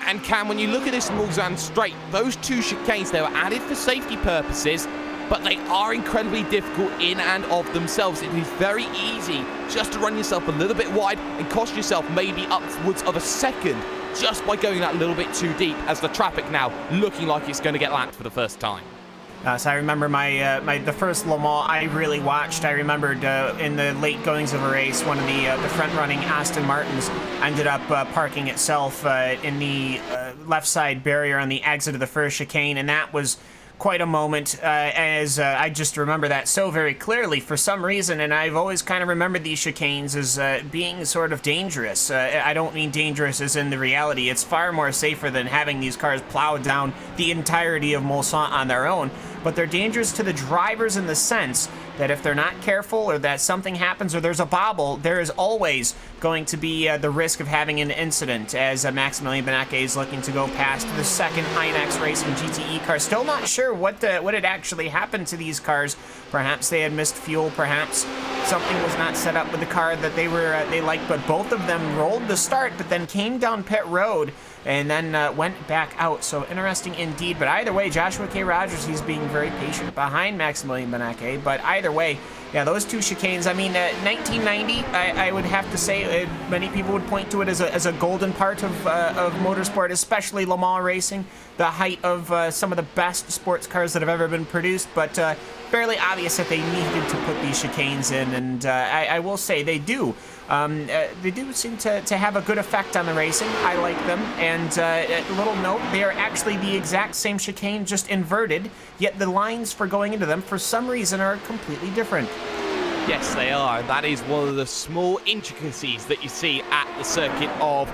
And Cam, when you look at this Mulsanne straight, those 2 chicanes, they were added for safety purposes, but they are incredibly difficult in and of themselves. It is very easy just to run yourself a little bit wide and cost yourself maybe upwards of a second just by going that little bit too deep, as the traffic now looking like it's going to get lapped for the first time. So I remember the first Le Mans I really watched. I remembered in the late goings of a race, one of the front-running Aston Martins ended up parking itself in the left side barrier on the exit of the first chicane, and that was quite a moment, as I just remember that so very clearly for some reason, and I've always kind of remembered these chicanes as being sort of dangerous. I don't mean dangerous as in the reality. It's far more safer than having these cars plow down the entirety of Mulsanne on their own, but they're dangerous to the drivers in the sense that if they're not careful or that something happens or there's a bobble, there is always going to be the risk of having an incident, as Maximilian Benecke is looking to go past the second INX Racing GTE car. Still not sure what had actually happened to these cars. Perhaps they had missed fuel, perhaps something was not set up with the car that they liked, but both of them rolled the start, but then came down pit road and then went back out. So interesting indeed. But either way, Joshua K. Rogers, he's being very patient behind Maximilian Benecke. But either way, yeah, those 2 chicanes, I mean, 1990, I would have to say, many people would point to it as a golden part of motorsport, especially Le Mans racing, the height of some of the best sports cars that have ever been produced, but fairly obvious that they needed to put these chicanes in, and I will say they do. They do seem to have a good effect on the racing. I like them, and a little note, they are actually the exact same chicane, just inverted, yet the lines for going into them, for some reason, are completely different. Yes, they are. That is one of the small intricacies that you see at the circuit of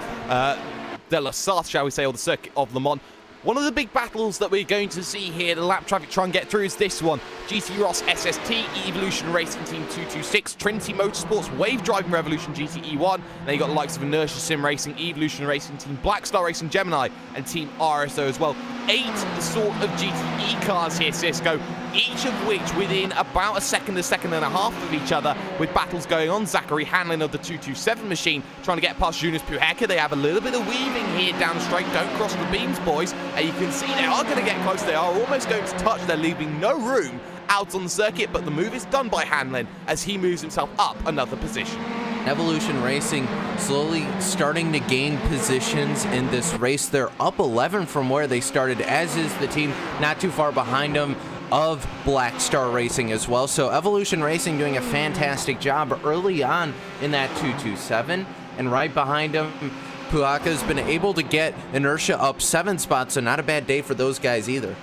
de la Sarthe, shall we say, or the circuit of Le Mans. One of the big battles that we're going to see here, the lap traffic try and get through, is this one. GT Ross SST, Evolution Racing Team 226, Trinity Motorsports, Wave Driving Revolution GTE1. Then you got the likes of Inertia Sim Racing, Evolution Racing Team, Black Star Racing Gemini, and Team RSO as well. 8 sort of GTE cars here, Cisco, each of which within about a second and a half of each other, with battles going on. Zachary Hanlon of the 227 machine trying to get past Jonas Puheka. They have a little bit of weaving here down straight. Don't cross the beams, boys. And you can see they are going to get close. They are almost going to touch. They're leaving no room out on the circuit, but the move is done by Hanlon as he moves himself up another position. Evolution Racing slowly starting to gain positions in this race. They're up 11 from where they started, as is the team not too far behind them of Black Star Racing as well. So Evolution Racing doing a fantastic job early on in that 227, and right behind them, Puhaka's been able to get Inertia up 7 spots, so not a bad day for those guys either.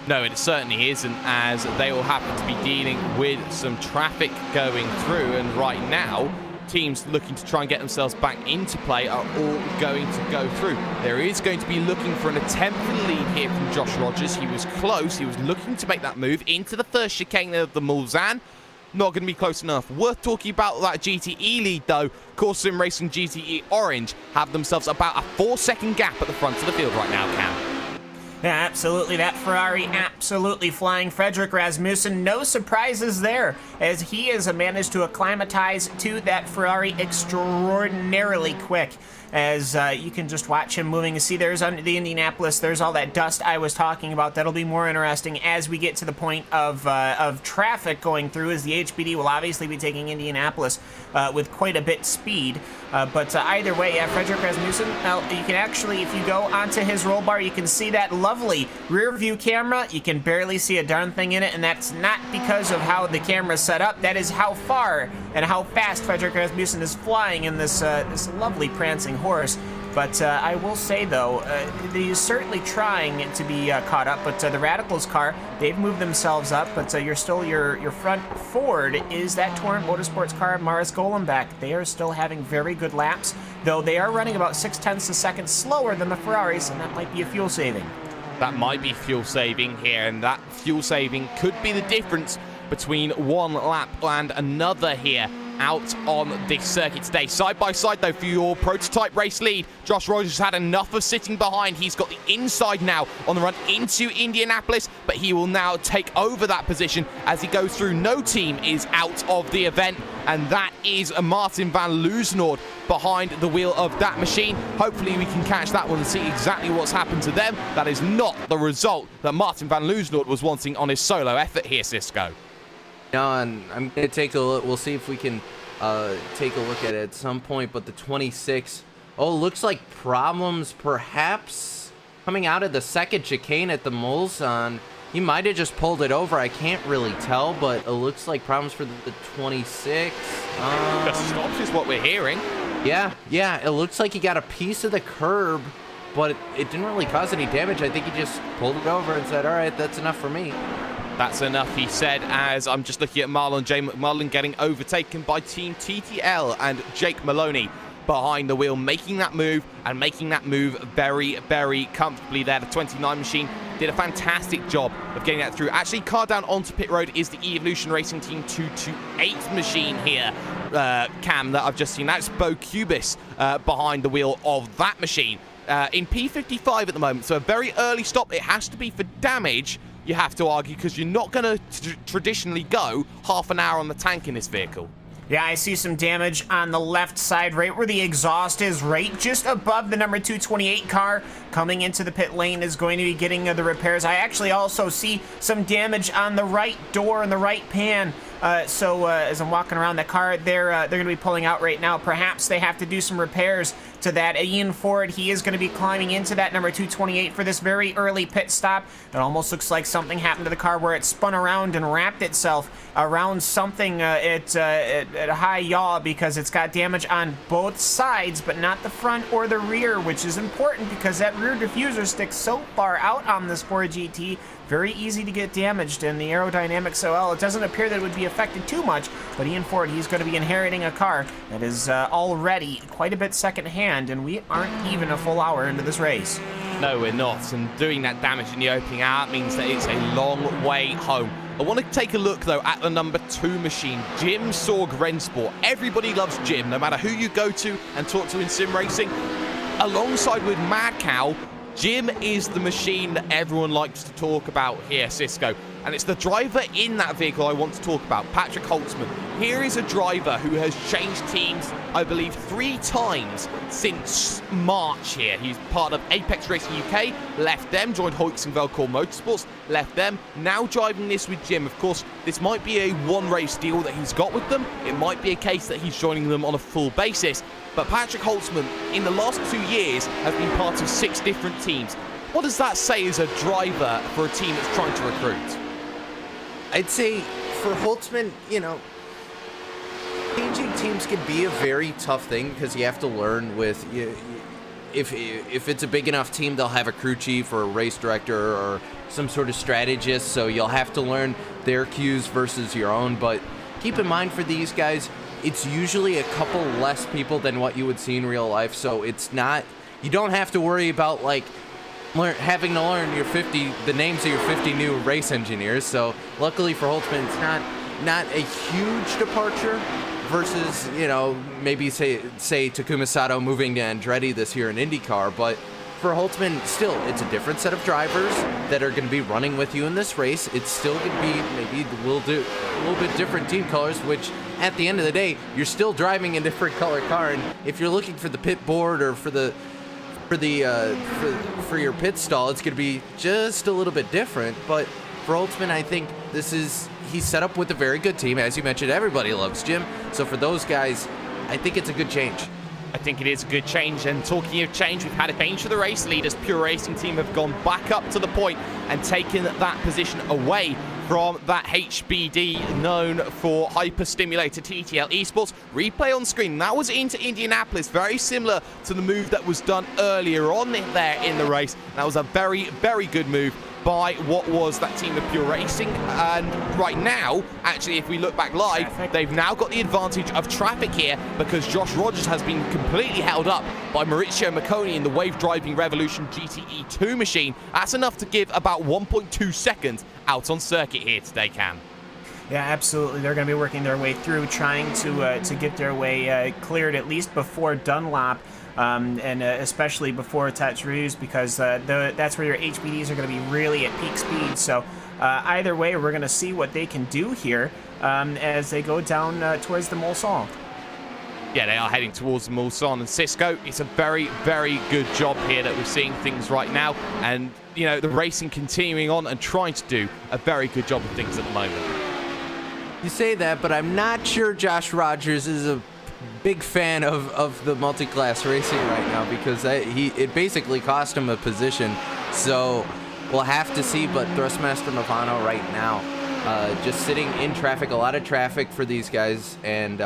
No, it certainly isn't, as they will happen to be dealing with some traffic going through, and right now, teams looking to try and get themselves back into play are all going to go through. There is going to be looking for an attempt for the lead here from Josh Rogers. He was close. He was looking to make that move into the first chicane of the Mulsanne. Not going to be close enough. Worth talking about that GTE lead, though. Corse Sim Racing GTE Orange have themselves about a 4-second gap at the front of the field right now, Cam. Yeah, absolutely. That Ferrari absolutely flying. Frederick Rasmussen, no surprises there, as he has managed to acclimatize to that Ferrari extraordinarily quick. As you can just watch him moving. You see, there's the Indianapolis. There's all that dust I was talking about. That'll be more interesting as we get to the point of traffic going through, as the HPD will obviously be taking Indianapolis with quite a bit speed. But either way, yeah, Frederick Rasmussen, you can actually, if you go onto his roll bar, you can see that lovely rear view camera. You can barely see a darn thing in it, and that's not because of how the camera's set up. That is how far and how fast Frederick Rasmussen is flying in this this lovely prancing horse. But I will say, though, he's certainly trying to be caught up. But the Radicals car, they've moved themselves up. But you're still, your front forward is that Torrent Motorsports car, Maris Golenbeck. They are still having very good laps, though they are running about 0.6 seconds slower than the Ferraris, and that might be a fuel saving. That might be fuel saving here, and that fuel saving could be the difference between one lap and another here out on this circuit today. Side by side, though, for your prototype race lead, Josh Rogers had enough of sitting behind. He's got the inside now on the run into Indianapolis, but he will now take over that position as he goes through. No team is out of the event, and that is a Martin van Loosenord behind the wheel of that machine. Hopefully we can catch that one and see exactly what's happened to them. That is not the result that Martin van Loosenord was wanting on his solo effort here, Cisco. No, and I'm going to take a look. We'll see if we can take a look at it at some point. But the 26, oh, looks like problems perhaps coming out of the second chicane at the Mulsanne. He might have just pulled it over. I can't really tell, but it looks like problems for the 26. The stops is what we're hearing. Yeah, it looks like he got a piece of the curb, but it didn't really cause any damage. I think he just pulled it over and said, all right, that's enough for me. That's enough, he said, as I'm just looking at Marlon J. McMullen getting overtaken by Team TTL and Jake Maloney behind the wheel, making that move and making that move very, very comfortably there. The 29 machine did a fantastic job of getting that through. Actually, car down onto pit road is the Evolution Racing Team 228 machine here, Cam, that I've just seen. That's Bo Cubis behind the wheel of that machine in P55 at the moment. So a very early stop. It has to be for damage, you have to argue, because you're not going to traditionally go half an hour on the tank in this vehicle. Yeah, I see some damage on the left side, right where the exhaust is, right just above the number 228 car. Coming into the pit lane is going to be getting the repairs. I actually also see some damage on the right door and the right pan. So as I'm walking around the car, they're going to be pulling out right now. Perhaps they have to do some repairs to that. Ian Ford, he is going to be climbing into that number 228 for this very early pit stop. It almost looks like something happened to the car where it spun around and wrapped itself around something at a high yaw, because it's got damage on both sides, but not the front or the rear, which is important because that rear diffuser sticks so far out on this Ford GT. Very easy to get damaged, and the aerodynamics, well, it doesn't appear that it would be affected too much, but Ian Ford, he's going to be inheriting a car that is already quite a bit second-hand, and we aren't even a full hour into this race. No, we're not, and doing that damage in the opening hour means that it's a long way home. I want to take a look, though, at the number 2 machine, Jim Sorg Rennsport. Everybody loves Jim, no matter who you go to and talk to in sim racing. Alongside with Mad Cow, Jim is the machine that everyone likes to talk about here, Cisco. And it's the driver in that vehicle I want to talk about, Patrick Holtzman. Here is a driver who has changed teams, I believe, 3 times since March here. He's part of Apex Racing UK, left them, joined Hoyks and Velcor Motorsports, left them, now driving this with Jim. Of course, this might be a one-race deal that he's got with them. It might be a case that he's joining them on a full basis. But Patrick Holtzman, in the last 2 years, has been part of 6 different teams. What does that say as a driver for a team that's trying to recruit? I'd say for Holtzman, you know, changing teams can be a very tough thing because you have to learn with, if it's a big enough team, they'll have a crew chief or a race director or some sort of strategist, so you'll have to learn their cues versus your own. But keep in mind, for these guys, it's usually a couple less people than what you would see in real life, so it's not, you don't have to worry about like having to learn the names of your 50 new race engineers. So luckily for Holtzman, it's not a huge departure versus, you know, maybe say Takuma Sato moving to Andretti this year in IndyCar. But for Holtzman, still, it's a different set of drivers that are going to be running with you in this race. It's still going to be maybe a little bit different team colors, which at the end of the day, you're still driving a different color car. And if you're looking for the pit board or for your pit stall, it's going to be just a little bit different. But for Holtzman, I think he's set up with a very good team. As you mentioned, everybody loves Jim. So for those guys, I think it's a good change. I think it is a good change, and talking of change, we've had a change for the race leaders. Pure Racing Team have gone back up to the point and taken that position away from that HBD known for hyper-stimulated TTL Esports. Replay on screen, that was into Indianapolis, very similar to the move that was done earlier on there in the race. That was a very, very good move by what was that team of Pure Racing. And right now, actually, if we look back live, they've now got the advantage of traffic here because Josh Rogers has been completely held up by Maurizio Macconi in the Wave Driving Revolution GTE 2 machine. That's enough to give about 1.2 seconds out on circuit here today, Cam. Yeah, absolutely. They're going to be working their way through, trying to get their way cleared at least before Dunlop, and especially before Touch because that's where your HPDs are going to be really at peak speed. So either way, we're going to see what they can do here as they go down towards the Mulsanne. Yeah, they are heading towards the Mulsanne, and Cisco, it's a very, very good job here that we're seeing things right now, and, you know, the racing continuing on and trying to do a very good job of things at the moment. You say that, but I'm not sure Josh Rogers is a big fan of the multi-class racing right now, because it basically cost him a position. So we'll have to see, but Thrustmaster Movano right now, just sitting in traffic, a lot of traffic for these guys, and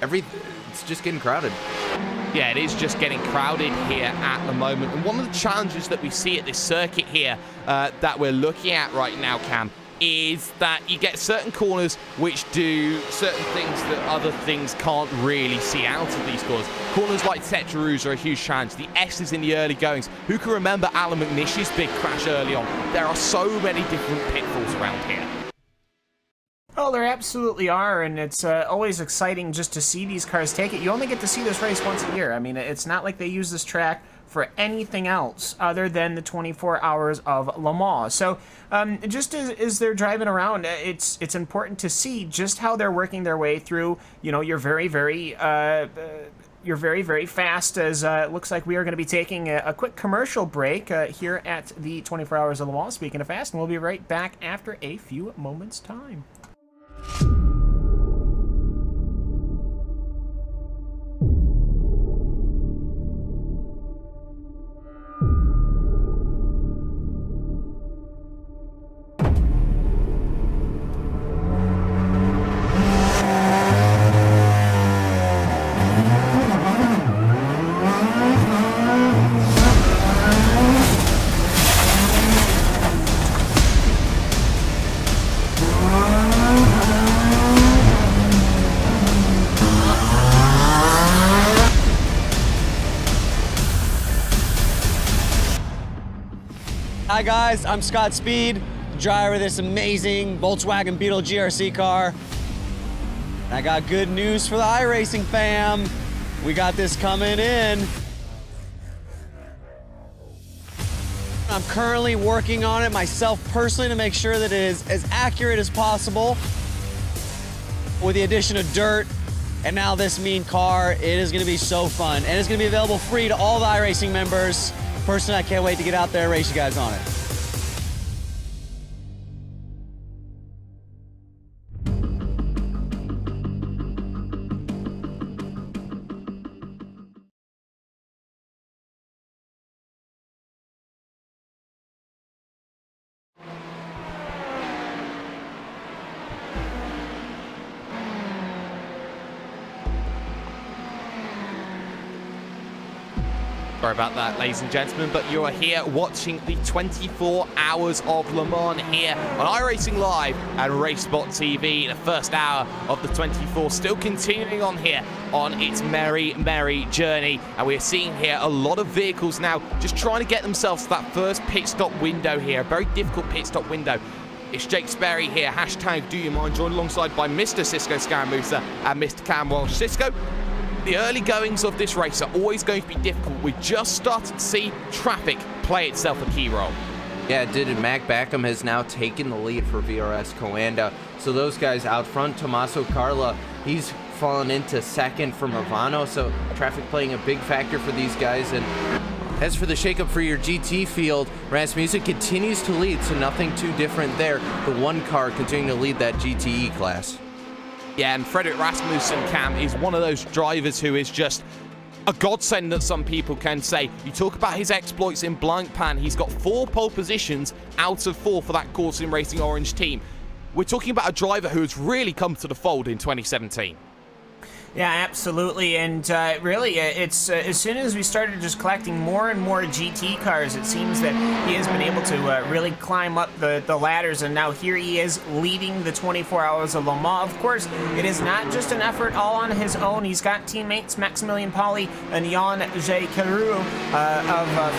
it's just getting crowded. Yeah, it is just getting crowded here at the moment. And one of the challenges that we see at this circuit here that we're looking at right now, Cam, is that you get certain corners which do certain things that other things can't really see out of these corners. Corners like Tetraroos are a huge challenge. The S's in the early goings. Who can remember Alan McNish's big crash early on? There are so many different pitfalls around here. Oh, there absolutely are, and it's always exciting just to see these cars take it. You only get to see this race once a year. I mean, it's not like they use this track for anything else other than the 24 hours of Le Mans. So just as they're driving around, it's important to see just how they're working their way through, you know, you're very, very fast, as it looks like we are going to be taking a quick commercial break here at the 24 Hours of Le Mans, speaking of fast, and we'll be right back after a few moments' time. Hi guys, I'm Scott Speed, driver of this amazing Volkswagen Beetle GRC car. I got good news for the iRacing fam. We got this coming in. I'm currently working on it myself personally to make sure that it is as accurate as possible. With the addition of dirt and now this mean car, it is gonna be so fun. And it's gonna be available free to all the iRacing members. Personally, I can't wait to get out there and race you guys on it. Sorry about that, ladies and gentlemen, but you are here watching the 24 Hours of Le Mans here on iRacingLive and RaceSpotTV. The first hour of the 24 still continuing on here on its merry, merry journey. And we're seeing here a lot of vehicles now just trying to get themselves to that first pit stop window here. A very difficult pit stop window. It's Jake Sperry here, hashtag do you mind, joined alongside by Mr. Cisco Scaramuza and Mr. Cam Walsh. Cisco, the early goings of this race are always going to be difficult. We just started to see traffic play itself a key role. Yeah, it did, and Mac Backham has now taken the lead for VRS Coanda. So those guys out front, Tommaso Carla, he's fallen into second for Movano, so traffic playing a big factor for these guys. And as for the shakeup for your GT field, Rasmussen continues to lead, so nothing too different there. The one car continuing to lead that GTE class. Yeah, and Frederick Rasmussen, Cam, is one of those drivers who is just a godsend that some people can say. You talk about his exploits in Blancpain. He's got 4 pole positions out of 4 for that Corsium Racing Orange team. We're talking about a driver who has really come to the fold in 2017. Yeah, absolutely, and really, it's as soon as we started just collecting more and more GT cars, it seems that he has been able to really climb up the ladders, and now here he is leading the 24 Hours of Le Mans. Of course, it is not just an effort all on his own. He's got teammates Maximilian Pauli and Jan Jacques Carew of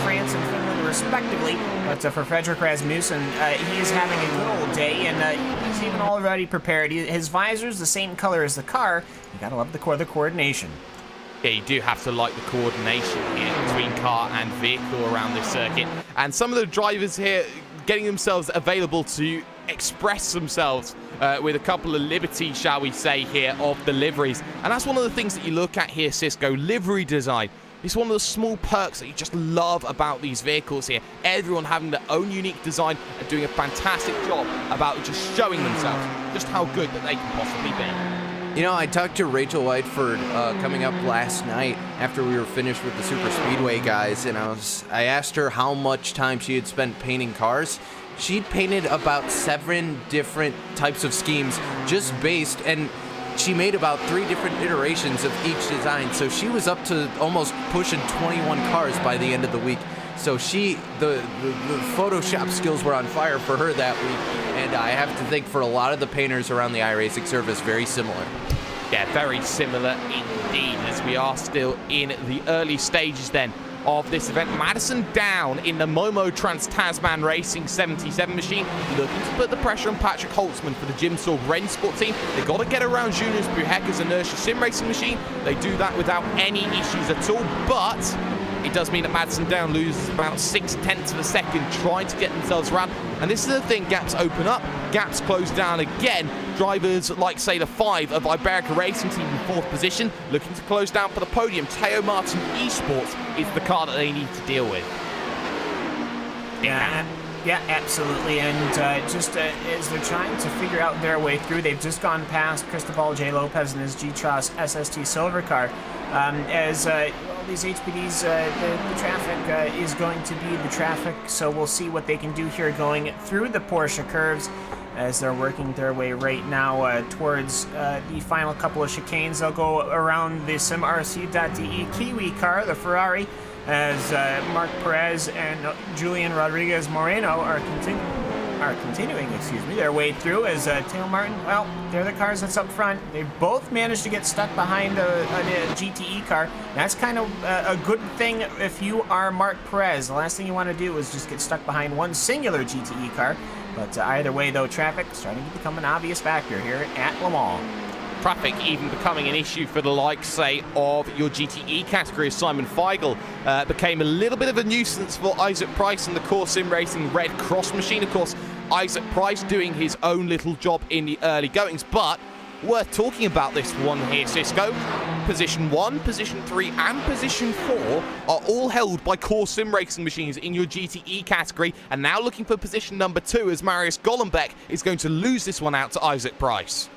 France and Finland, respectively. But for Frederick Rasmussen, he is having a good old day, and he's even already prepared. His visor's the same color as the car. You gotta love the coordination. Yeah, you do have to like the coordination here between car and vehicle around this circuit. And some of the drivers here getting themselves available to express themselves with a couple of liberties, shall we say, here of the liveries. And that's one of the things that you look at here, Cisco, livery design. It's one of the small perks that you just love about these vehicles here. Everyone having their own unique design and doing a fantastic job about just showing themselves just how good that they can possibly be. You know, I talked to Rachel Whiteford coming up last night after we were finished with the Super Speedway guys, and I asked her how much time she had spent painting cars. She'd painted about 7 different types of schemes just based, and she made about 3 different iterations of each design, so she was up to almost pushing 21 cars by the end of the week. So the Photoshop skills were on fire for her that week, and I have to think for a lot of the painters around the iRacing service, very similar. Yeah, very similar indeed, as we are still in the early stages then of this event. Madison down in the Momo Trans-Tasman Racing 77 machine, looking to put the pressure on Patrick Holtzman for the Jimsorg Rennsport team. They've got to get around Jonas Buhecker's Inertia Sim Racing machine. They do that without any issues at all, but it does mean that Madison Down loses about 0.6 of a second trying to get themselves around. And this is the thing, gaps open up, gaps close down again. Drivers like, say, the 5 of Iberica Racing Team in 4th position, looking to close down for the podium. Teo Martin Esports is the car that they need to deal with. Yeah, absolutely. And just as they're trying to figure out their way through, they've just gone past Cristobal J. Lopez and his G-Tros SST Silver car. As all these HPDs, the traffic is going to be the traffic, so we'll see what they can do here going through the Porsche curves as they're working their way right now towards the final couple of chicanes. They'll go around the SimRC.de Kiwi car, the Ferrari, as Mark Perez and Julian Rodriguez Moreno are continuing their way through, as Teo Martin, well, they're the cars that's up front. They both managed to get stuck behind a GTE car. That's kind of a good thing if you are Mark Perez. The last thing you want to do is just get stuck behind one singular GTE car. But either way, though, traffic starting to become an obvious factor here at Le Mans. Traffic even becoming an issue for the likes, say, of your GTE category. Simon Feigl became a little bit of a nuisance for Isaac Price and the Core Sim Racing Red Cross machine. Of course, Isaac Price doing his own little job in the early goings, but worth talking about this one here, Cisco. Position 1, Position 3, and Position 4 are all held by Core Sim Racing machines in your GTE category, and now looking for position number 2 as Marius Golombek is going to lose this one out to Isaac Price.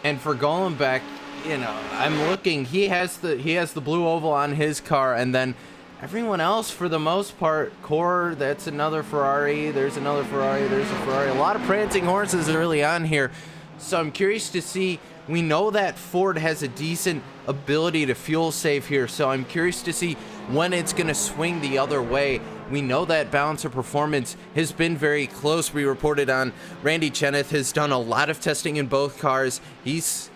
And for Golombek, you know, I'm looking, he has the blue oval on his car, and then everyone else, for the most part, Core, that's another Ferrari, there's another Ferrari, there's a Ferrari. A lot of prancing horses early on here. So I'm curious to see, we know that Ford has a decent ability to fuel save here, so I'm curious to see when it's going to swing the other way. We know that balance of performance has been very close. We reported on Randy Cheneth has done a lot of testing in both cars. He's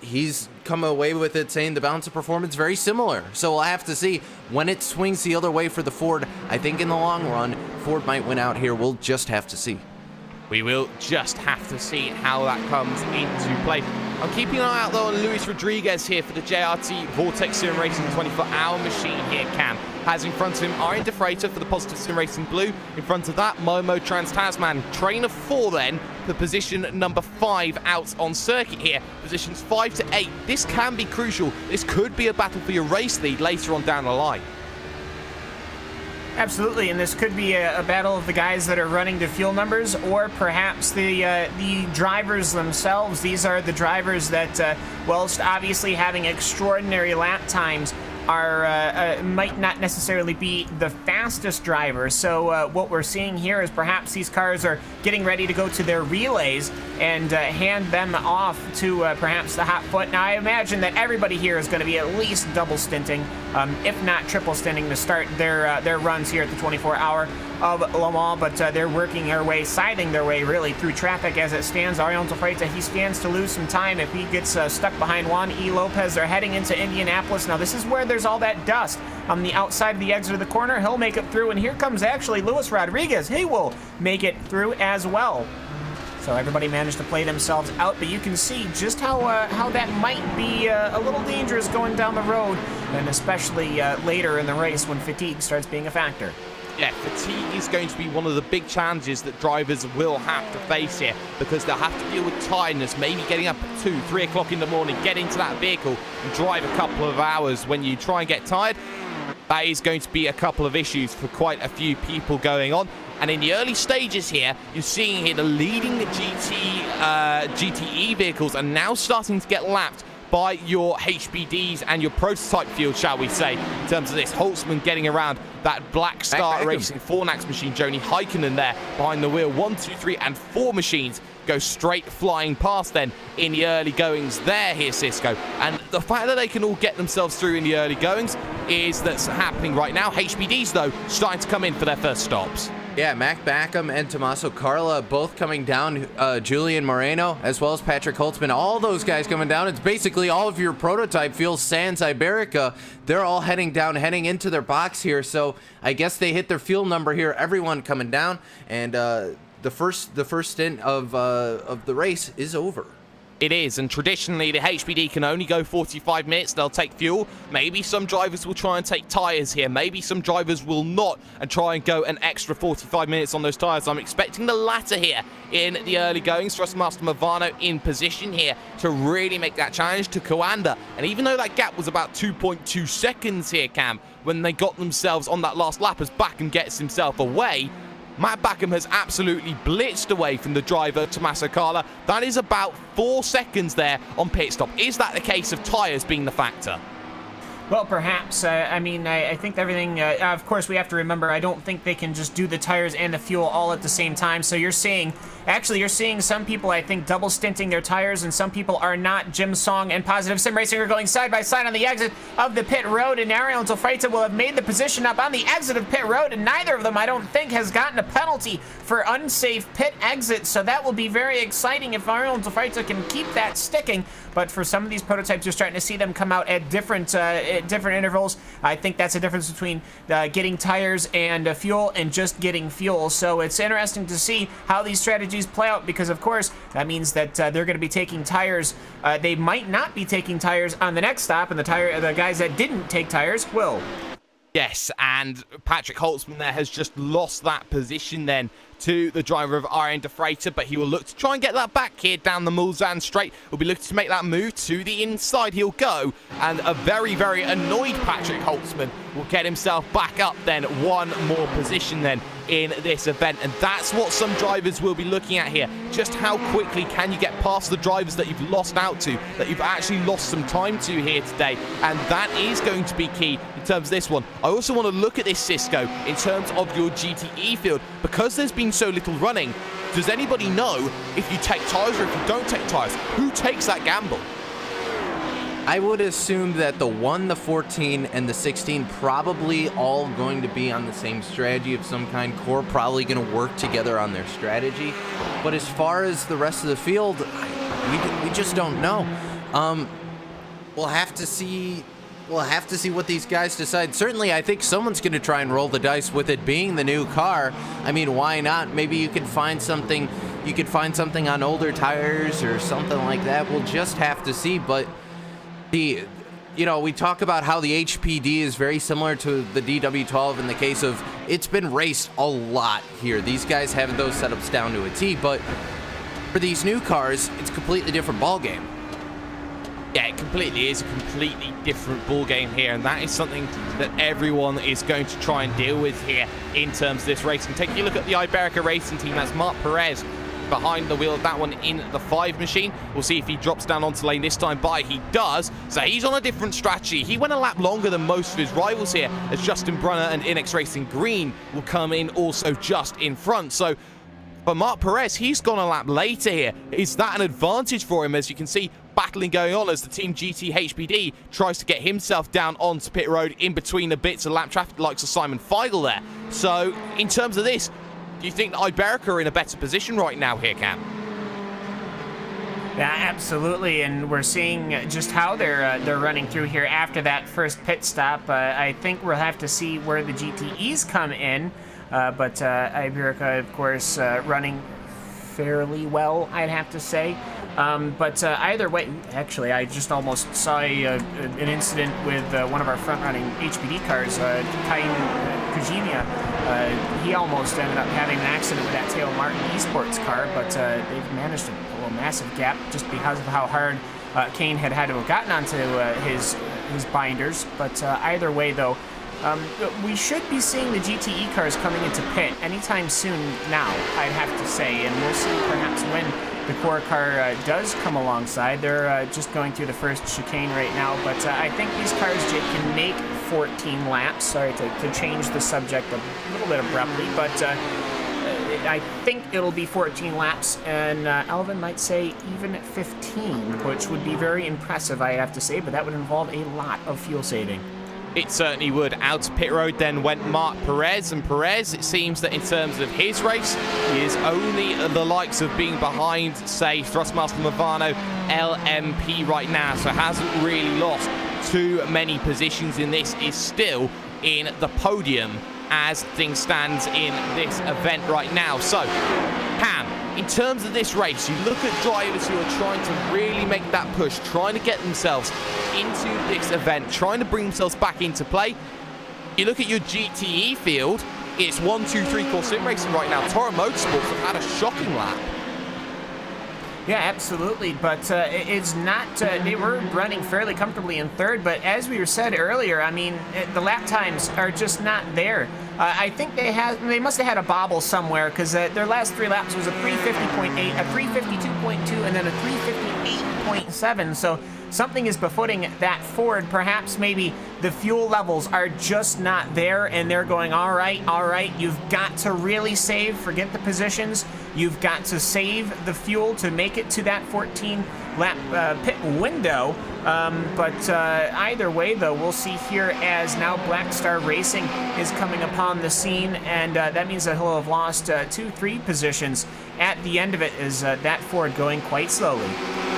come away with it saying the balance of performance very similar. So we'll have to see when it swings the other way for the Ford. I think in the long run, Ford might win out here. We'll just have to see. We will just have to see how that comes into play. I'm keeping an eye out, though, on Luis Rodriguez here for the JRT Vortex Sim Racing 24-hour machine here. Cam has in front of him Arjen de Freitas for the Positive Sim Racing Blue. In front of that, Momo Trans-Tasman. Trainer 4 then for position number 5 out on circuit here. Positions 5 to 8. This can be crucial. This could be a battle for your race lead later on down the line. Absolutely, and this could be a battle of the guys that are running to fuel numbers, or perhaps the drivers themselves. These are the drivers that, whilst obviously having extraordinary lap times, are might not necessarily be the fastest drivers. So what we're seeing here is perhaps these cars are getting ready to go to their relays and hand them off to perhaps the hot foot. Now, I imagine that everybody here is going to be at least double stinting, if not triple stinting, to start their runs here at the 24-hour of Le Mans, but they're working their way, siding their way really through traffic as it stands. Arjen de Freitas, he stands to lose some time if he gets stuck behind Juan E. Lopez. They're heading into Indianapolis. Now, this is where there's all that dust. on the outside of the exit of the corner. He'll make it through, and here comes actually Luis Rodriguez. He will make it through as well. So everybody managed to play themselves out, but you can see just how that might be a little dangerous going down the road, and especially later in the race when fatigue starts being a factor. Yeah, fatigue is going to be one of the big challenges that drivers will have to face here, because they'll have to deal with tiredness, maybe getting up at 2, 3 o'clock in the morning, get into that vehicle and drive a couple of hours. When you try and get tired, that is going to be a couple of issues for quite a few people going on. And in the early stages here, you're seeing here the leading GTE vehicles are now starting to get lapped by your HBDs and your prototype field, shall we say, in terms of this. Holtzman getting around that Black Star Racing Fornax machine. Joni Heikkinen there behind the wheel. 1, 2, 3, and 4 machines go straight flying past then in the early goings there here, Cisco. And the fact that they can all get themselves through in the early goings is that's happening right now. HBDs, though, starting to come in for their first stops. Yeah, Mac Backham and Tommaso Carla both coming down. Julian Moreno, as well as Patrick Holtzman, all those guys coming down. It's basically all of your prototype field, sans Iberica. They're all heading down, heading into their box here. So I guess they hit their fuel number here. Everyone coming down, and the first stint of the race is over. It is, and traditionally the HBD can only go 45 minutes. They'll take fuel. Maybe some drivers will try and take tyres here. Maybe some drivers will not and try and go an extra 45 minutes on those tyres. I'm expecting the latter here in the early goings. Thrustmaster Movano in position here to really make that challenge to Coanda. And even though that gap was about 2.2 seconds here, Cam, when they got themselves on that last lap as Backham gets himself away, Matt Backham has absolutely blitzed away from the driver, Tommaso Carla. That is about 4 seconds there on pit stop. Is that the case of tyres being the factor? Well, perhaps. I mean, I think everything, of course, we have to remember, I don't think they can just do the tires and the fuel all at the same time. So you're seeing, actually, you're seeing some people, I think, double stinting their tires, and some people are not. Jim Song and Positive Sim Racing are going side by side on the exit of the pit road, and Ariel Tofreita will have made the position up on the exit of pit road, and neither of them, I don't think, has gotten a penalty for unsafe pit exit. So that will be very exciting if Ariel Tofreita can keep that sticking. But for some of these prototypes, you're starting to see them come out at different intervals. I think that's a difference between getting tires and fuel and just getting fuel. So it's interesting to see how these strategies play out, because of course that means that they're going to be taking tires. They might not be taking tires on the next stop, and the guys that didn't take tires will. Yes, and Patrick Holtzman there has just lost that position then to the driver of Ariel Tofreita, but he will look to try and get that back here down the Mulsanne straight. He'll be looking to make that move to the inside. He'll go, and a very, very annoyed Patrick Holtzman will get himself back up then, one more position then in this event. And that's what some drivers will be looking at here. Just how quickly can you get past the drivers that you've lost out to, that you've actually lost some time to here today. And that is going to be key in terms of this one. I also want to look at this, Cisco, in terms of your GTE field. Because there's been so little running, does anybody know if you take tyres or if you don't take tyres? Who takes that gamble? I would assume that the 1, the 14, and the 16 probably all going to be on the same strategy of some kind. Core probably going to work together on their strategy. But as far as the rest of the field, we just don't know. We'll have to see. We'll have to see what these guys decide. Certainly, I think someone's going to try and roll the dice with it being the new car. I mean, why not? Maybe you could find something. You could find something on older tires or something like that. We'll just have to see. But you know, we talk about how the HPD is very similar to the DW12 in the case of it's been raced a lot here. These guys have those setups down to a T, but for these new cars, it's a completely different ballgame. Yeah, it completely is a completely different ball game here, and that is something that everyone is going to try and deal with here in terms of this racing. Taking a look at the Iberica Racing team, that's Marc Perez behind the wheel of that one in the 5 machine. We'll see if he drops down onto lane this time by. He does, so he's on a different strategy. He went a lap longer than most of his rivals here, as Justin Brunner and Inex Racing Green will come in also just in front. So for Marc Perez, he's gone a lap later here. Is that an advantage for him? As you can see, battling going on as the Team GT HBD tries to get himself down onto pit road in between the bits of lap traffic, likes of Simon Feigl there. So in terms of this, do you think that Iberica are in a better position right now here, Cam? Yeah, absolutely, and we're seeing just how they're running through here after that first pit stop. I think we'll have to see where the GTEs come in, but Iberica, of course, running fairly well, I'd have to say. But either way, actually, I just almost saw an incident with one of our front-running HPD cars, Kajimia. He almost ended up having an accident with that Tail Martin Esports car, but they've managed to pull a massive gap just because of how hard Kane had to have gotten onto his binders. But either way, though, we should be seeing the GTE cars coming into pit anytime soon now, I'd have to say, and we'll see perhaps when the core car does come alongside. They're just going through the first chicane right now, but I think these cars, Jake, can make 14 laps. Sorry to change the subject a little bit abruptly, but I think it'll be 14 laps, and Elvin might say even 15, which would be very impressive, I have to say, but that would involve a lot of fuel saving. It certainly would. Out to pit road then went Marc Perez, and Perez, it seems that in terms of his race, he is only the likes of being behind, say, Thrustmaster Movano, LMP right now, so hasn't really lost too many positions in this, is still in the podium as things stands in this event right now. So, Cam, in terms of this race, you look at drivers who are trying to really make that push, trying to get themselves into this event, trying to bring themselves back into play. You look at your GTE field, it's 1, 2, 3 core sim racing right now. Toro Motorsports have had a shocking lap. Yeah, absolutely, but it's not, they were running fairly comfortably in third, but as we said earlier, I mean, the lap times are just not there. I think they must have had a bobble somewhere, because their last 3 laps was a 350.8, a 352.2, and then a 358.7, so something is befooting that Ford. Perhaps maybe the fuel levels are just not there, and they're going, all right, you've got to really save, forget the positions, you've got to save the fuel to make it to that 14-lap pit window. But either way, though, we'll see here as now Black Star Racing is coming upon the scene, and that means that he'll have lost 2-3 positions at the end of it, is that Ford going quite slowly.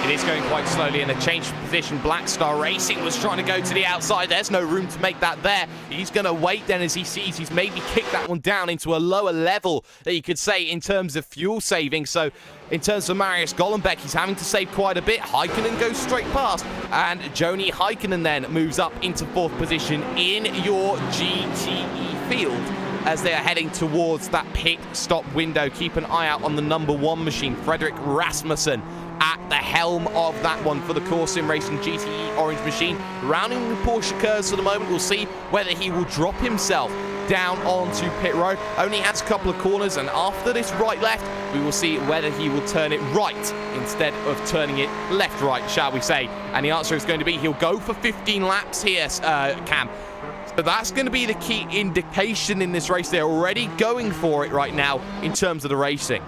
It is going quite slowly, and a change of position. Black Star Racing was trying to go to the outside. There's no room to make that there. He's going to wait then as he sees he's maybe kicked that one down into a lower level that you could say in terms of fuel saving. So in terms of Marius Golombek, he's having to save quite a bit. Heikkinen goes straight past, and Joni Heikkinen then moves up into 4th position in your GTE field as they are heading towards that pit stop window. Keep an eye out on the #1 machine, Frederick Rasmussen, at the helm of that one for the Core Sim Racing GTE Orange machine. Rounding the Porsche curves for the moment, we'll see whether he will drop himself down onto pit road. Only has a couple of corners, and after this right-left, we will see whether he will turn it right instead of turning it left-right, shall we say. And the answer is going to be he'll go for 15 laps here, Cam. So that's going to be the key indication in this race. They're already going for it right now in terms of the racing.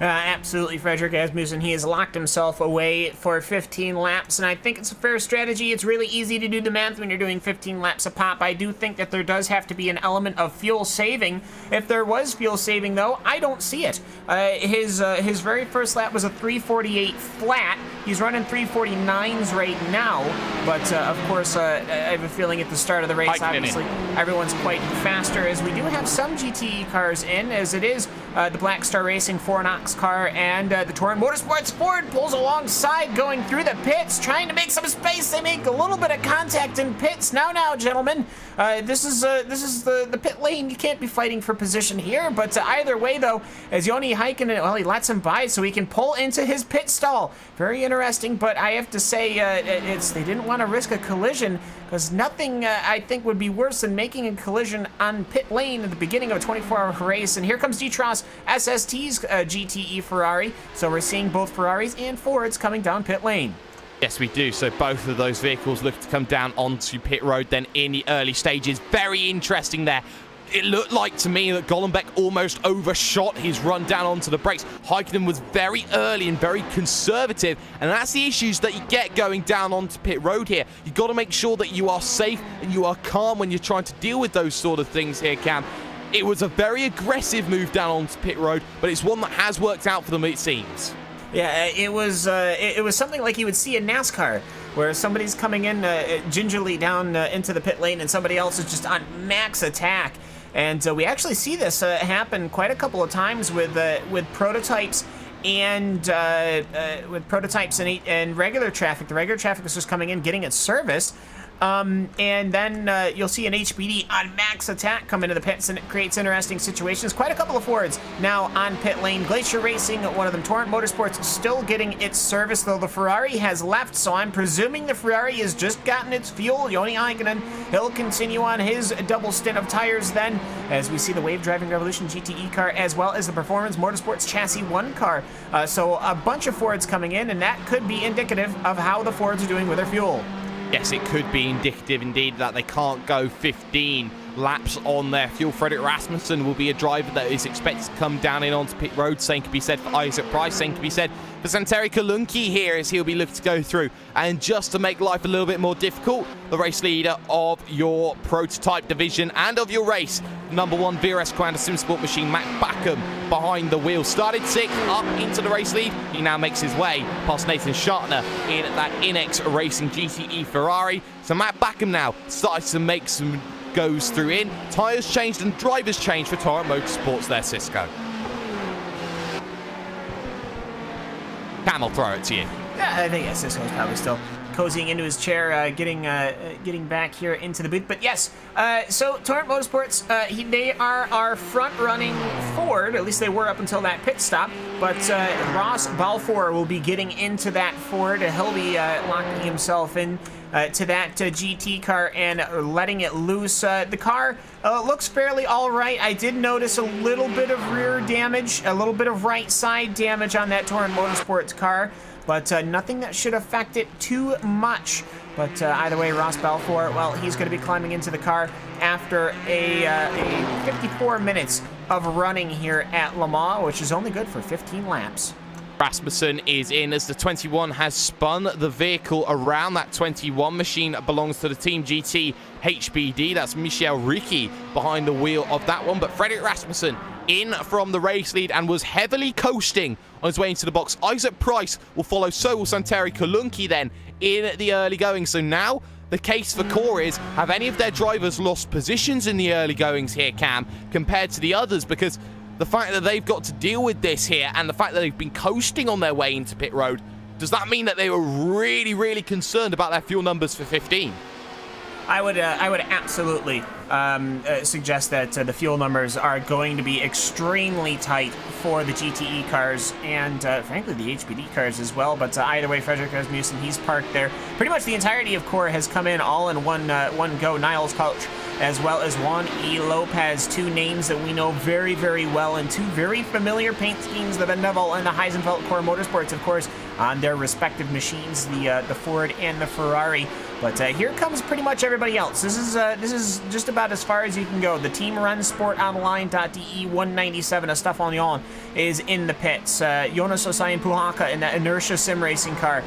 Absolutely, Frederick Asmussen. He has locked himself away for 15 laps, and I think it's a fair strategy. It's really easy to do the math when you're doing 15 laps a pop. I do think that there does have to be an element of fuel saving. If there was fuel saving, though, I don't see it. His very first lap was a 348 flat. He's running 349s right now, but of course, I have a feeling at the start of the race, obviously, everyone's quite faster, as we do have some GTE cars in, as it is the Black Star Racing Fornox car, and the Touring Motorsports Ford pulls alongside, going through the pits, trying to make some space. They make a little bit of contact in pits. Now, gentlemen, this is the pit lane. You can't be fighting for position here, but either way, though, as Joni Heikkinen, well, he lets him by so he can pull into his pit stall. Very interesting, but I have to say, they didn't want to risk a collision, because nothing, I think, would be worse than making a collision on pit lane at the beginning of a 24-hour race. And here comes D-Tros SST's GTE Ferrari. So we're seeing both Ferraris and Fords coming down pit lane. Yes, we do. So both of those vehicles look to come down onto pit road then in the early stages. Very interesting there. It looked like to me that Golombek almost overshot his run down onto the brakes. Heikkinen was very early and very conservative, and that's the issues that you get going down onto pit road here. You've got to make sure that you are safe and you are calm when you're trying to deal with those sort of things here, Cam. It was a very aggressive move down onto pit road, but it's one that has worked out for them, it seems. Yeah, it was something like you would see in NASCAR, where somebody's coming in gingerly down into the pit lane, and somebody else is just on max attack. And we actually see this happen quite a couple of times with prototypes and regular traffic. The regular traffic is just coming in, getting it serviced. And then you'll see an HBD on max attack come into the pits, and it creates interesting situations. Quite a couple of Fords now on pit lane. Glacier Racing, one of them, Torrent Motorsports, still getting its service, though the Ferrari has left, so I'm presuming the Ferrari has just gotten its fuel. Joni Aikinen, he'll continue on his double stint of tires then, as we see the Wave Driving Revolution GTE car, as well as the Performance Motorsports Chassis 1 car. So a bunch of Fords coming in, and that could be indicative of how the Fords are doing with their fuel. Yes, it could be indicative indeed that they can't go 15 laps on their fuel. Fredrik Rasmussen will be a driver that is expected to come down in onto pit road. Same could be said for Isaac Price. Same could be said for Santeri Kulunki here, as he'll be looking to go through. And just to make life a little bit more difficult, the race leader of your prototype division and of your race, number 1 VRS Commander Simsport machine, Matt Backham, behind the wheel. Started 6th, up into the race lead. He now makes his way past Nathan Schartner in that Inex Racing GTE Ferrari. So Matt Backham now starts to make some goes through in. Tyres changed and drivers changed for Torrent Motorsports there, Cisco. Cam, I'll throw it to you. Yeah, I think Cisco's probably still cozying into his chair, getting back here into the booth. But yes, so Torrent Motorsports, they are our front-running Ford. At least they were up until that pit stop. But Ross Balfour will be getting into that Ford. He'll be locking himself in to that GT car and letting it loose. The car looks fairly all right. I did notice a little bit of rear damage, a little bit of right side damage on that Torrent Motorsports car, but nothing that should affect it too much. But either way, Ross Balfour, well, he's going to be climbing into the car after a 54 minutes of running here at Le Mans, which is only good for 15 laps. Rasmussen is in as the 21 has spun the vehicle around. That 21 machine belongs to the Team GT HBD. That's Michel Ricci behind the wheel of that one. But Fredrik Rasmussen in from the race lead and was heavily coasting on his way into the box. Isaac Price will follow, so will Santeri Kulunki then in the early going. So now the case for Core is, have any of their drivers lost positions in the early goings here, Cam, compared to the others? Because the fact that they've got to deal with this here and the fact that they've been coasting on their way into pit road, does that mean that they were really, really concerned about their fuel numbers for 15? I would absolutely suggest that the fuel numbers are going to be extremely tight for the GTE cars and, frankly, the HBD cars as well. But either way, Fredrik Rasmussen, he's parked there. Pretty much the entirety of Core has come in all in one go. Niles Couch, as well as Juan E. Lopez, two names that we know very, very well, and two very familiar paint schemes, the Vendevel and the Heisenfeld Core Motorsports, of course, on their respective machines, the Ford and the Ferrari. But here comes pretty much everybody else. This is just about as far as you can go. The Team Run SportOnline.de 197 of Stefan Yon is in the pits. Jonas Osayan Puhaka in that Inertia Sim Racing car.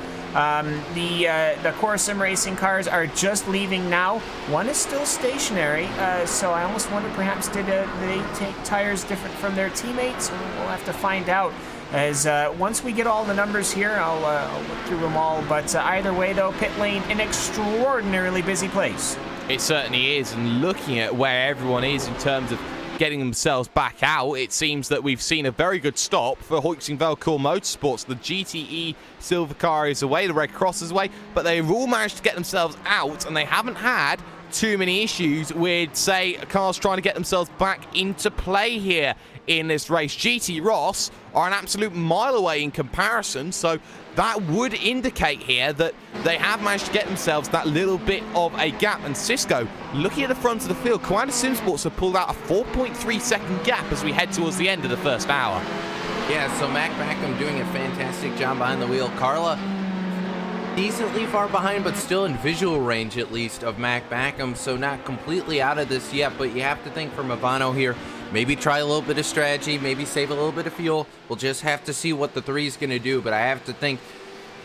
The Core Sim Racing cars are just leaving now. One is still stationary, so I almost wonder perhaps did they take tires different from their teammates? We'll have to find out. As once we get all the numbers here, I'll look through them all. But either way, though, pit lane, an extraordinarily busy place. It certainly is, and looking at where everyone is in terms of getting themselves back out, it seems that we've seen a very good stop for Hoyksing Core Motorsports. The GTE silver car is away, the Red Cross is away, but they've all managed to get themselves out, and they haven't had too many issues with, say, cars trying to get themselves back into play here in this race. GT Ross are an absolute mile away in comparison, so that would indicate here that they have managed to get themselves that little bit of a gap. And Cisco, looking at the front of the field, Commander Simsports have pulled out a 4.3 second gap as we head towards the end of the first hour. Yeah, so Mac Backham doing a fantastic job behind the wheel. Carla decently far behind, but still in visual range at least of Mac Backham, so not completely out of this yet. But you have to think for Movano here, maybe try a little bit of strategy, maybe save a little bit of fuel. We'll just have to see what the 3 is going to do, but I have to think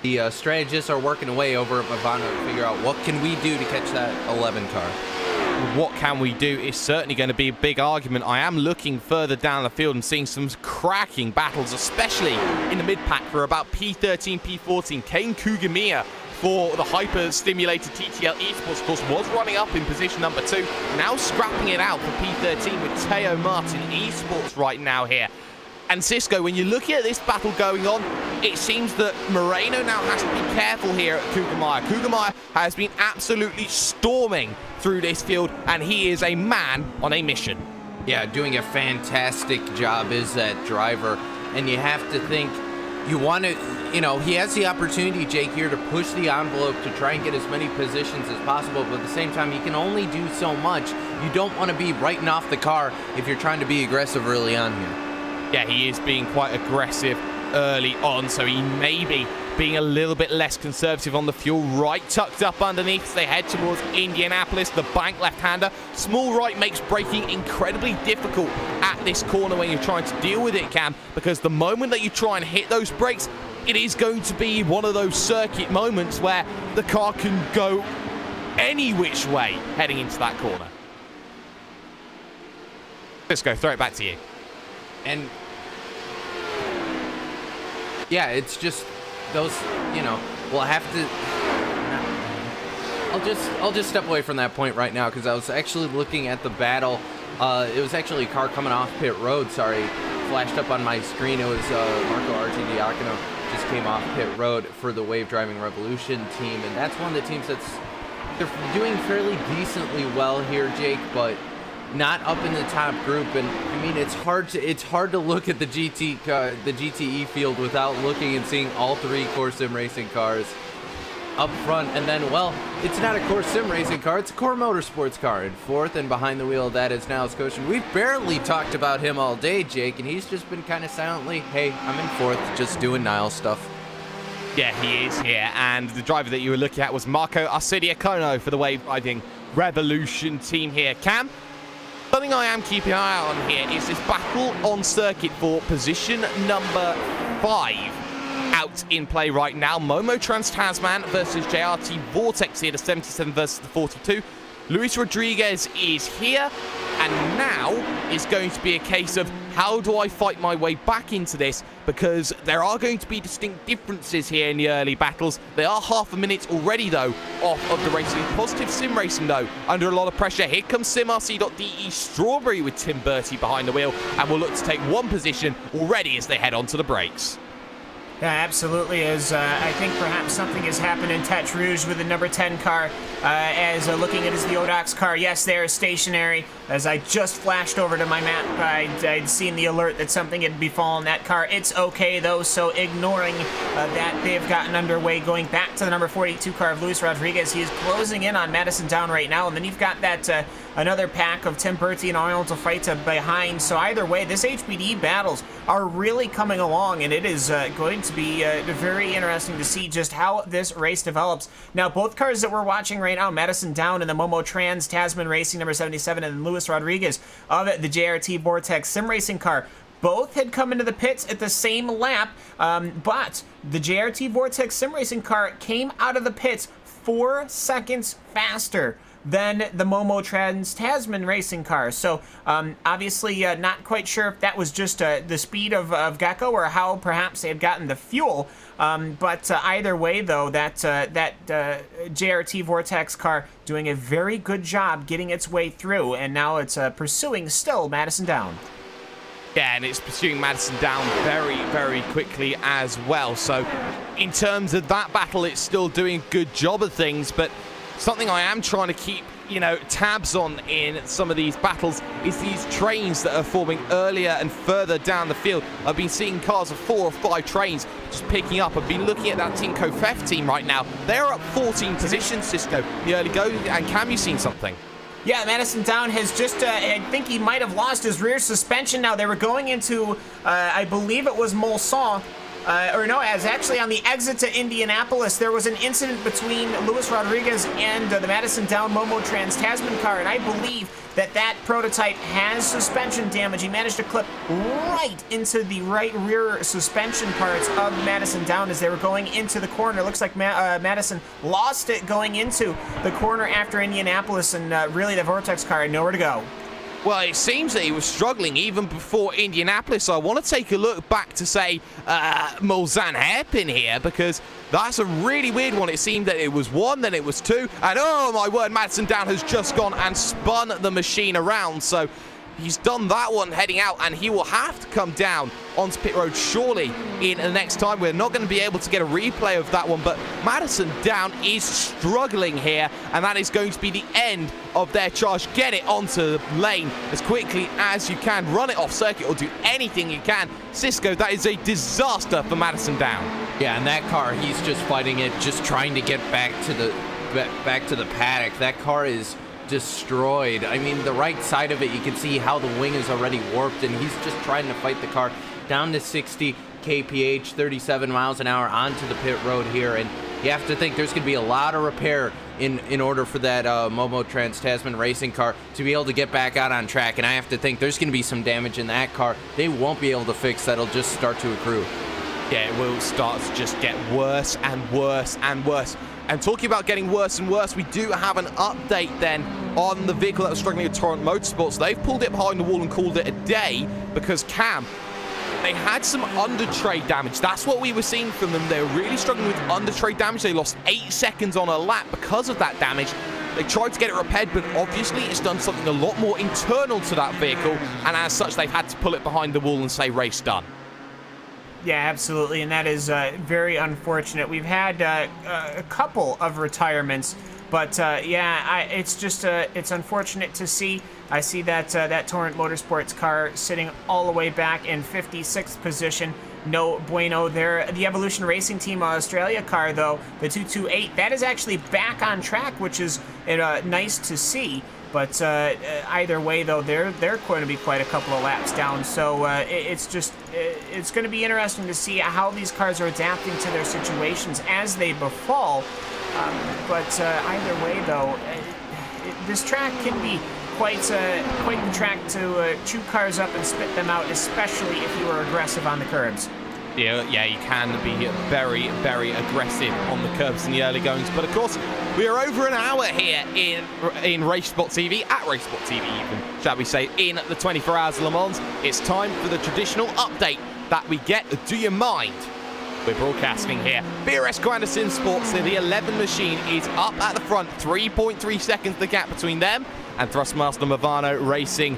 the strategists are working away over at Movano to figure out what can we do to catch that 11 car. what can we do is certainly going to be a big argument. I am looking further down the field and seeing some cracking battles, especially in the mid-pack for about P13, P14. Kane Kugamiya for the hyper-stimulated TTL Esports, of course, was running up in position number 2. Now scrapping it out for P13 with Teo Martin Esports right now here. And Cisco, when you're looking at this battle going on, it seems that Moreno now has to be careful here at Kugamiya. Kugamiya has been absolutely storming through this field, and he is a man on a mission. Yeah, doing a fantastic job is that driver. And you have to think, you want to, you know, he has the opportunity, Jake, here to push the envelope to try and get as many positions as possible, but at the same time, he can only do so much. You don't want to be writing off the car if you're trying to be aggressive early on here. Yeah, he is being quite aggressive early on, so he may be being a little bit less conservative on the fuel. Right tucked up underneath as they head towards Indianapolis, the bank left-hander. Small right makes braking incredibly difficult at this corner when you're trying to deal with it, Cam, because the moment that you try and hit those brakes, it is going to be one of those circuit moments where the car can go any which way heading into that corner. Let's go, throw it back to you. And yeah, it's just those, you know, we'll have to, I'll just step away from that point right now, because I was actually looking at the battle. It was actually a car coming off pit road, sorry, flashed up on my screen. It was Marco Archidiacono just came off pit road for the Wave Driving Revolution team, and that's one of the teams they're doing fairly decently well here, Jake, but not up in the top group. And I mean, it's hard to look at the GTE field without looking and seeing all 3 Core Sim Racing cars up front. And then, well, it's not a Core Sim Racing car, it's a Core Motorsports car. And fourth and behind the wheel, that is now Scotian. We've barely talked about him all day, Jake, and he's just been kind of silently, hey, I'm in fourth, just doing Niles stuff. Yeah, he is here, and the driver that you were looking at was Marco Archidiacono for the Wave Driving Revolution team here. Cam, something I am keeping an eye on here is this battle on circuit for position number 5 out in play right now. Momo Trans-Tasman versus JRT Vortex here, the 77 versus the 42. Luis Rodriguez is here, and now is going to be a case of how do I fight my way back into this, because there are going to be distinct differences here in the early battles. They are half a minute already, though, off of the racing. Positive Sim Racing, though, under a lot of pressure. Here comes SimRC.de Strawberry with Tim Bertie behind the wheel, and will look to take 1 position already as they head onto the brakes. Yeah, absolutely. As I think perhaps something has happened in Tete Rouge with the number 10 car. As looking at his Theodox car, yes, they are stationary. As I just flashed over to my map, I'd seen the alert that something had befallen that car. It's okay, though, so ignoring that they've gotten underway, going back to the number 42 car of Luis Rodriguez. He is closing in on Madison Down right now, and then you've got that another pack of Tim Bertie and Arnold Faita behind. So either way, this HPD battles are really coming along, and it is going to be very interesting to see just how this race develops. Now, both cars that we're watching right now, Madison Down and the Momo Trans-Tasman Racing number 77, and Luis Rodriguez of the JRT Vortex Sim Racing car, both had come into the pits at the same lap, but the JRT Vortex Sim Racing car came out of the pits 4 seconds faster than the Momo Trans-Tasman Racing car. So obviously not quite sure if that was just the speed of Gecko or how perhaps they had gotten the fuel. But either way, though, that JRT Vortex car doing a very good job getting its way through, and now it's pursuing still Madison Down. Yeah, and it's pursuing Madison Down very, very quickly as well. So in terms of that battle, it's still doing a good job of things, but something I am trying to keep, you know, tabs on in some of these battles is these trains that are forming earlier and further down the field. I've been seeing cars of 4 or 5 trains just picking up. I've been looking at that Team Kofef team right now. They're up 14 positions, Cisco, the early go. And Cam, you seen something? Yeah, Madison Down has just, I think he might have lost his rear suspension now. They were going into, I believe it was Mulsanne, as actually on the exit to Indianapolis, there was an incident between Luis Rodriguez and the Madison Down Momo Trans-Tasman car, and I believe that prototype has suspension damage. He managed to clip right into the right rear suspension parts of Madison Down as they were going into the corner. It looks like Madison lost it going into the corner after Indianapolis, and really the Vortex car had nowhere to go. Well, it seems that he was struggling even before Indianapolis. So I want to take a look back to, say, Mulsanne hairpin here, because that's a really weird one. It seemed that it was 1, then it was 2, and oh my word, Madison Down has just gone and spun the machine around. So he's done that one heading out, and he will have to come down onto pit road surely in the next time. We're not going to be able to get a replay of that one, but Madison Down is struggling here, and that is going to be the end of their charge. Get it onto the lane as quickly as you can. Run it off circuit or do anything you can. Cisco, that is a disaster for Madison Down. Yeah, and that car, he's just fighting it, just trying to get back to the paddock. That car is destroyed. I mean, the right side of it, you can see how the wing is already warped, and he's just trying to fight the car down to 60 kph, 37 miles an hour onto the pit road here, and you have to think there's going to be a lot of repair in order for that Momo Trans-Tasman racing car to be able to get back out on track, and I have to think there's going to be some damage in that car they won't be able to fix. That'll just start to accrue. Yeah, it will start to just get worse and worse and worse. And talking about getting worse and worse, we do have an update then on the vehicle that was struggling at Torrent Motorsports. They've pulled it behind the wall and called it a day because Cam, they had some under-tray damage. That's what we were seeing from them. They were really struggling with under-tray damage. They lost 8 seconds on a lap because of that damage. They tried to get it repaired, but obviously it's done something a lot more internal to that vehicle, and as such, they've had to pull it behind the wall and say race done. Yeah, absolutely, and that is very unfortunate. We've had a couple of retirements, but yeah, it's just it's unfortunate to see. I see that that Torrent Motorsports car sitting all the way back in 56th position. No bueno there. The Evolution Racing Team Australia car, though, the 228, that is actually back on track, which is nice to see. But either way, though, they're going to be quite a couple of laps down. So it's going to be interesting to see how these cars are adapting to their situations as they befall. But either way, though, this track can be quite the track to chew cars up and spit them out, especially if you are aggressive on the curbs. Yeah, you can be very, very aggressive on the curbs in the early goings. But of course, we are over an hour here in RaceSpotTV, at RaceSpotTV even, shall we say, in the 24 Hours of Le Mans. It's time for the traditional update that we get. Do you mind? We're broadcasting here. BRS Grandison Sports, the 11 machine is up at the front. 3.3 seconds the gap between them and Thrustmaster Movano Racing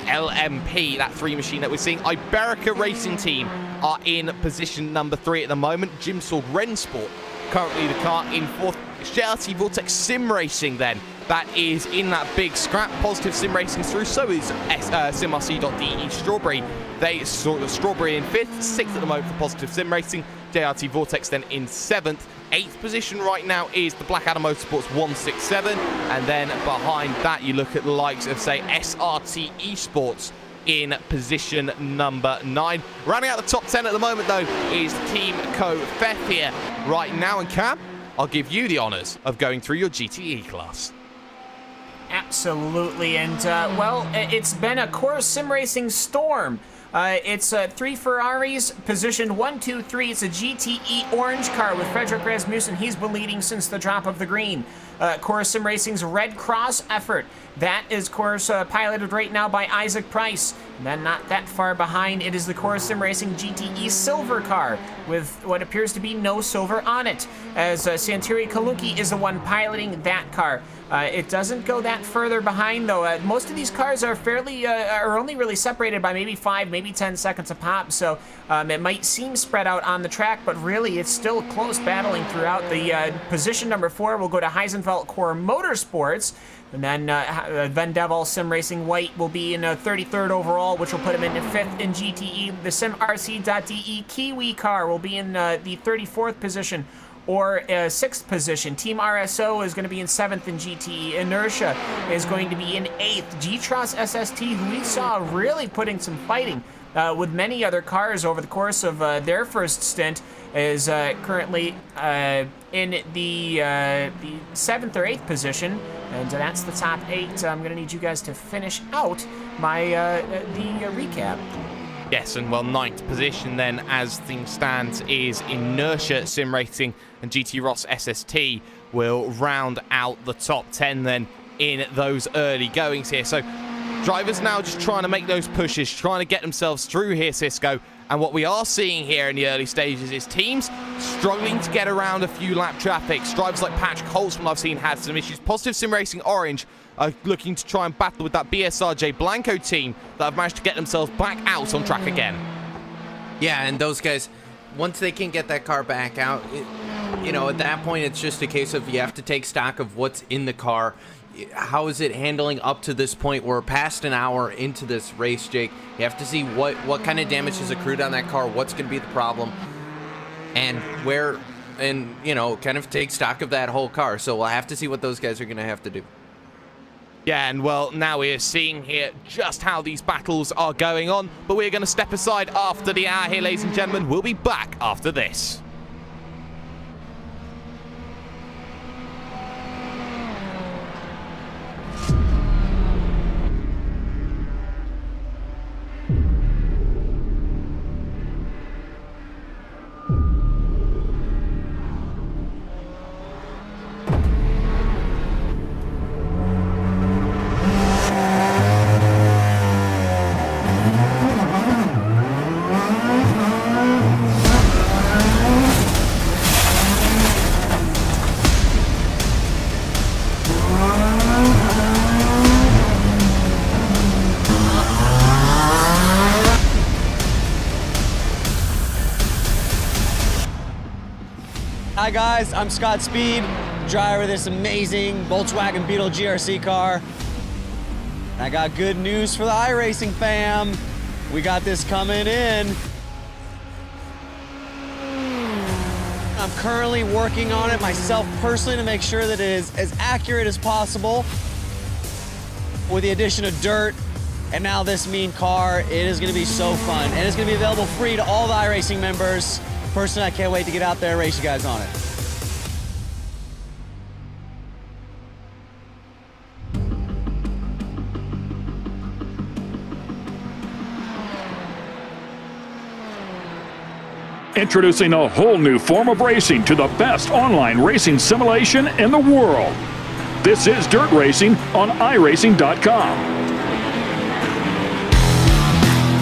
LMP, that 3 machine that we're seeing. Iberica Racing Team are in position number 3 at the moment. Jim Sorg Rennsport, currently the car in 4th. JRT Vortex Sim Racing then, that is in that big scrap. Positive Sim Racing through, so is SimRC.de Strawberry. They saw the Strawberry in 5th, 6th at the moment for Positive Sim Racing. JRT Vortex then in 7th. 8th position right now is the Blackadder Motorsports 167, and then behind that you look at the likes of, say, SRT Esports in position number 9. Rounding out the top 10 at the moment, though, is Team Co-Fef here right now. And Cam, I'll give you the honours of going through your GTE class. Absolutely, and well, it's been a Core Sim Racing storm. It's 3 Ferraris, position 1, 2, 3. It's a GTE orange car with Frederick Rasmussen. He's been leading since the drop of the green. Core Sim Racing's Red Cross effort. That is, of course, piloted right now by Isaac Price. And then not that far behind, it is the Core Sim Racing GTE silver car with what appears to be no silver on it, as Santeri Kalunki is the one piloting that car. It doesn't go that further behind, though. Most of these cars are fairly, are only really separated by maybe 5, maybe 10 seconds a pop, so it might seem spread out on the track, but really it's still close battling throughout. The position number 4 will go to Heisenfeld Core Motorsports, and then Vendeval Sim Racing White will be in 33rd overall, which will put him into 5th in GTE. The SimRC.de Kiwi car will be in the 34th position, or 6th position. Team RSO is going to be in 7th in GTE. Inertia is going to be in 8th. G-Tros SST, who we saw really putting some fighting with many other cars over the course of their first stint, is currently in the 7th or 8th position, and that's the top 8. I'm gonna need you guys to finish out my the recap. Yes, and well, 9th position then, as things stand, is Inertia Sim Racing, and GT Ross SST will round out the top 10 then in those early goings here. So drivers now just trying to make those pushes, trying to get themselves through here, Cisco. And what we are seeing here in the early stages is teams struggling to get around a few lap traffic. Drivers like Patrick Holtzman, I've seen, had some issues. Positive Sim Racing Orange are looking to try and battle with that BSRJ Blanco team that have managed to get themselves back out on track again. Yeah, and those guys, once they can get that car back out, you know, at that point, it's just a case of you have to take stock of what's in the car. How is it handling up to this point? We're past an hour into this race, Jake. You have to see what kind of damage has accrued on that car, what's going to be the problem, and where, and, you know, kind of take stock of that whole car. So we'll have to see what those guys are going to have to do. Yeah, and well, now we are seeing here just how these battles are going on, but we're going to step aside after the hour here, ladies and gentlemen. We'll be back after this. Hi guys, I'm Scott Speed, driver of this amazing Volkswagen Beetle GRC car. I got good news for the iRacing fam. We got this coming in. I'm currently working on it myself personally to make sure that it is as accurate as possible. With the addition of dirt and now this mean car, it is going to be so fun. And it's going to be available free to all the iRacing members. Personally, I can't wait to get out there and race you guys on it. Introducing a whole new form of racing to the best online racing simulation in the world. This is Dirt Racing on iRacing.com.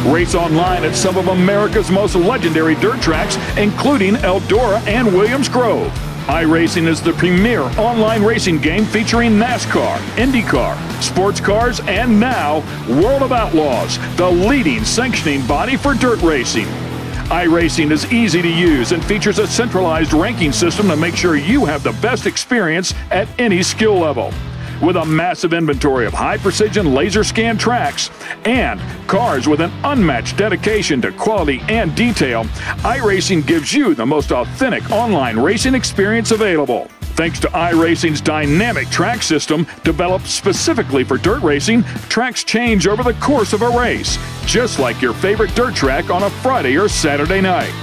Race online at some of America's most legendary dirt tracks, including Eldora and Williams Grove. iRacing is the premier online racing game featuring NASCAR, IndyCar, sports cars, and now World of Outlaws, the leading sanctioning body for dirt racing. iRacing is easy to use and features a centralized ranking system to make sure you have the best experience at any skill level. With a massive inventory of high-precision laser scan tracks and cars with an unmatched dedication to quality and detail, iRacing gives you the most authentic online racing experience available. Thanks to iRacing's dynamic track system, developed specifically for dirt racing, tracks change over the course of a race, just like your favorite dirt track on a Friday or Saturday night.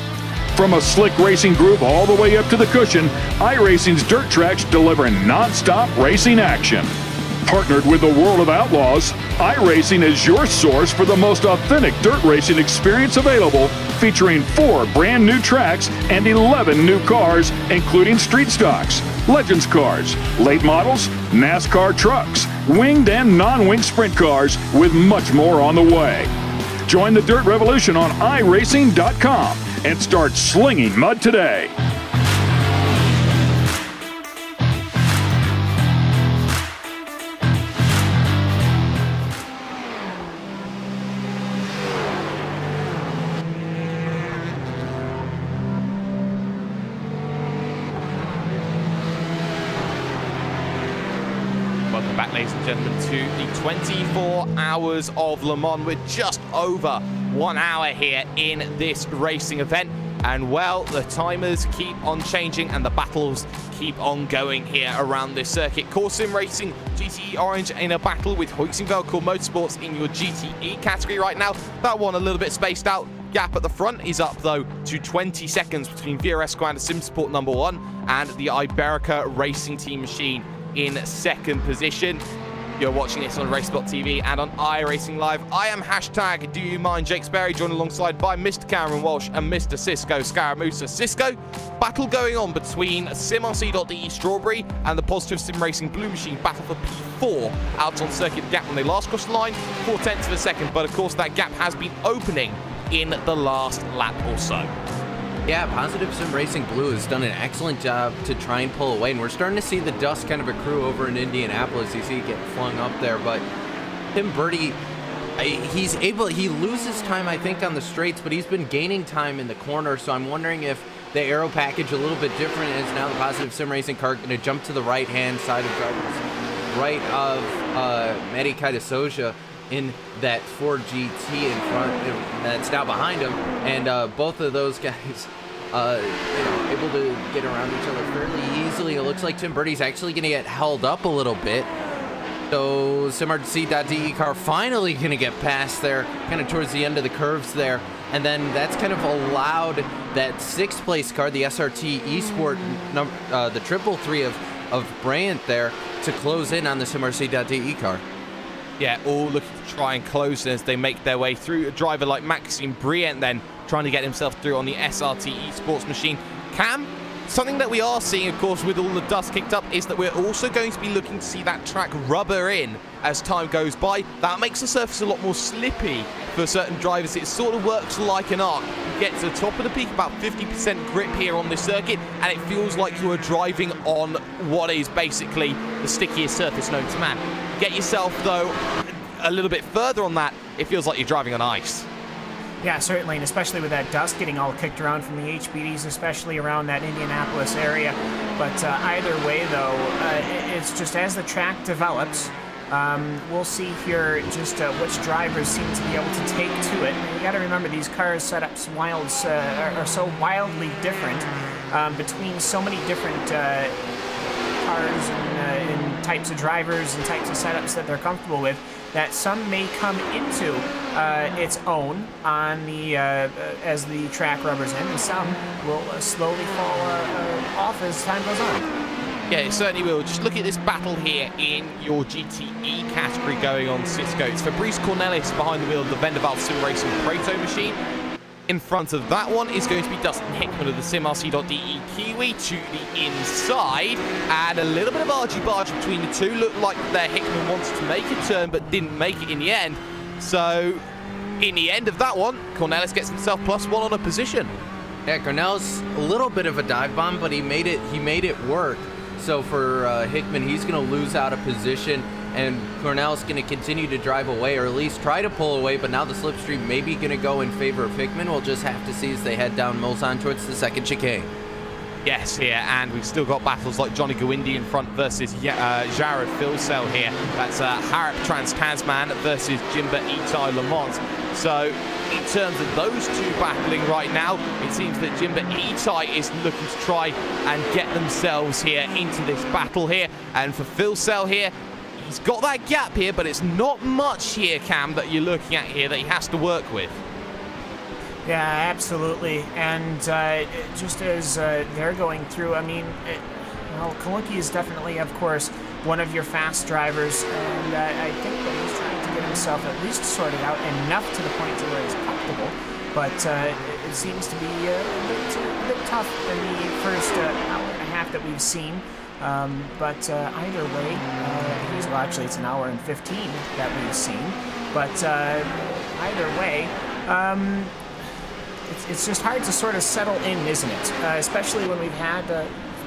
From a slick racing groove all the way up to the cushion, iRacing's dirt tracks deliver non-stop racing action. Partnered with the World of Outlaws, iRacing is your source for the most authentic dirt racing experience available, featuring 4 brand new tracks and 11 new cars, including street stocks, legends cars, late models, NASCAR trucks, winged and non-winged sprint cars, with much more on the way. Join the Dirt Revolution on iRacing.com and start slinging mud today. Welcome back, ladies and gentlemen, to the 24 Hours of Le Mans. We're just over 1 hour here in this racing event. And well, the timers keep on changing and the battles keep on going here around this circuit. Core Sim Racing GTE Orange in a battle with Hoyksingvelcourt Motorsports in your GTE category right now. That one a little bit spaced out. Gap at the front is up though to 20 seconds between VRS Squad Sim Sport number 1 and the Iberica Racing Team machine in second position. You're watching this on RaceSpotTV and on iRacingLive. I am hashtag Do You Mind Jake Sperry, joined alongside by Mr. Cameron Walsh and Mr. Cisco Scaramusa. Cisco, battle going on between SimRC.de Strawberry and the Positive Sim Racing Blue Machine. Battle for P4 out on circuit. The gap when they last crossed the line, 0.4 of a second, but of course that gap has been opening in the last lap or so. Yeah, Positive Sim Racing Blue has done an excellent job to try and pull away, and we're starting to see the dust kind of accrue over in Indianapolis. You see it get flung up there, but Tim Birdie, he loses time, I think, on the straights, but he's been gaining time in the corner, so I'm wondering if the aero package a little bit different is now the Positive Sim Racing car going to jump to the right-hand side of drivers, right of Mehdi Kaidasoja in that Ford GT in front that's now behind him, and both of those guys able to get around each other fairly easily. It looks like Tim Birdie's actually going to get held up a little bit, so SimRC.de car finally going to get past there kind of towards the end of the curves there, and then that's kind of allowed that 6th place car, the SRT eSport the 333 of Bryant there, to close in on the SimRC.de car. Yeah, all looking to try and close as they make their way through. A driver like Maxime Briant then trying to get himself through on the SRT eSports machine. Cam, something that we are seeing, of course, with all the dust kicked up, is that we're also going to be looking to see that track rubber in as time goes by. That makes the surface a lot more slippy for certain drivers. It sort of works like an arc. You get to the top of the peak, about 50% grip here on this circuit, and it feels like you are driving on what is basically the stickiest surface known to man. Get yourself, though, a little bit further on that, it feels like you're driving on ice. Yeah, certainly, and especially with that dust getting all kicked around from the HBDs, especially around that Indianapolis area. But either way, though, it's just as the track develops, we'll see here just which drivers seem to be able to take to it. And you got to remember, these cars' setups are so wildly different between so many different cars and types of drivers and types of setups that they're comfortable with, that some may come into its own on the as the track rubbers in, and some will slowly fall off as time goes on. Yeah, it certainly will. Just look at this battle here in your GTE category going on, Cisco. It's Fabrice Cornelis behind the wheel of the Vendaval Sim Racing Proto machine. In front of that one is going to be Dustin Hickman of the SimRC.de Kiwi to the inside, and a little bit of argy-bargy between the two. Looked like there Hickman wanted to make a turn but didn't make it in the end. So in the end of that one, Cornelis gets himself +1 on a position. Yeah, Cornelis a little bit of a dive bomb, but he made it work. So for Hickman, he's going to lose out a position, and Cornelis going to continue to drive away, or at least try to pull away, but now the slipstream may be going to go in favor of Hickman. We'll just have to see as they head down Mulsanne towards the second chicane. Yes, here, and we've still got battles like Johnny Gawindi in front versus Jared Filsell here. That's Harrop Trans-Tasman versus Jimba Itai Lamont. So in terms of those two battling right now, it seems that Jimba Itai is looking to try and get themselves here into this battle here. And for Filsell here, he's got that gap here, but it's not much here, Cam, that you're looking at here that he has to work with. Yeah, absolutely. And just as they're going through, I mean, well, Kalunki is definitely, of course, one of your fast drivers, and I think that he's trying to get himself at least sorted out enough to the point to where he's comfortable. But it seems to be a bit tough in the first hour and a half that we've seen. But either way, well, actually it's an hour and 15 that we've seen. But either way, it's just hard to sort of settle in, isn't it? Especially when we've had a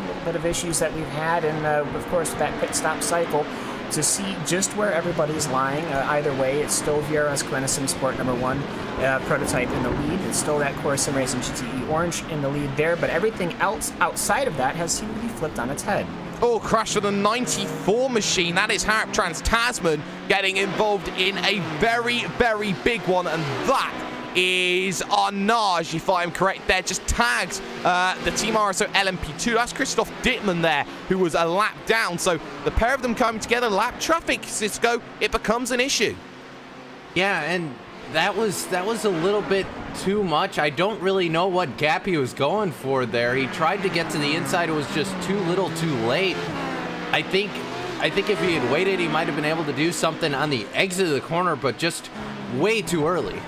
little bit of issues that we've had, and of course with that pit stop cycle, to see just where everybody's lying. Either way, it's still VRS Sim Sport #1 prototype in the lead. It's still that Core Sim Racing GTE Orange in the lead there, but everything else outside of that has seemed to be flipped on its head. Oh, crash on the 94 machine. That is Harrop Trans-Tasman getting involved in a very, very big one, and that is Arnage, if I'm correct there, just tags the Team RSO LMP2. That's Christoph Dittmann there, who was a lap down. So the pair of them coming together, lap traffic, Cisco, it becomes an issue. Yeah, and that was a little bit too much. I don't really know what gap he was going for there. He tried to get to the inside. It was just too little too late. I think if he had waited, he might have been able to do something on the exit of the corner, but just way too early.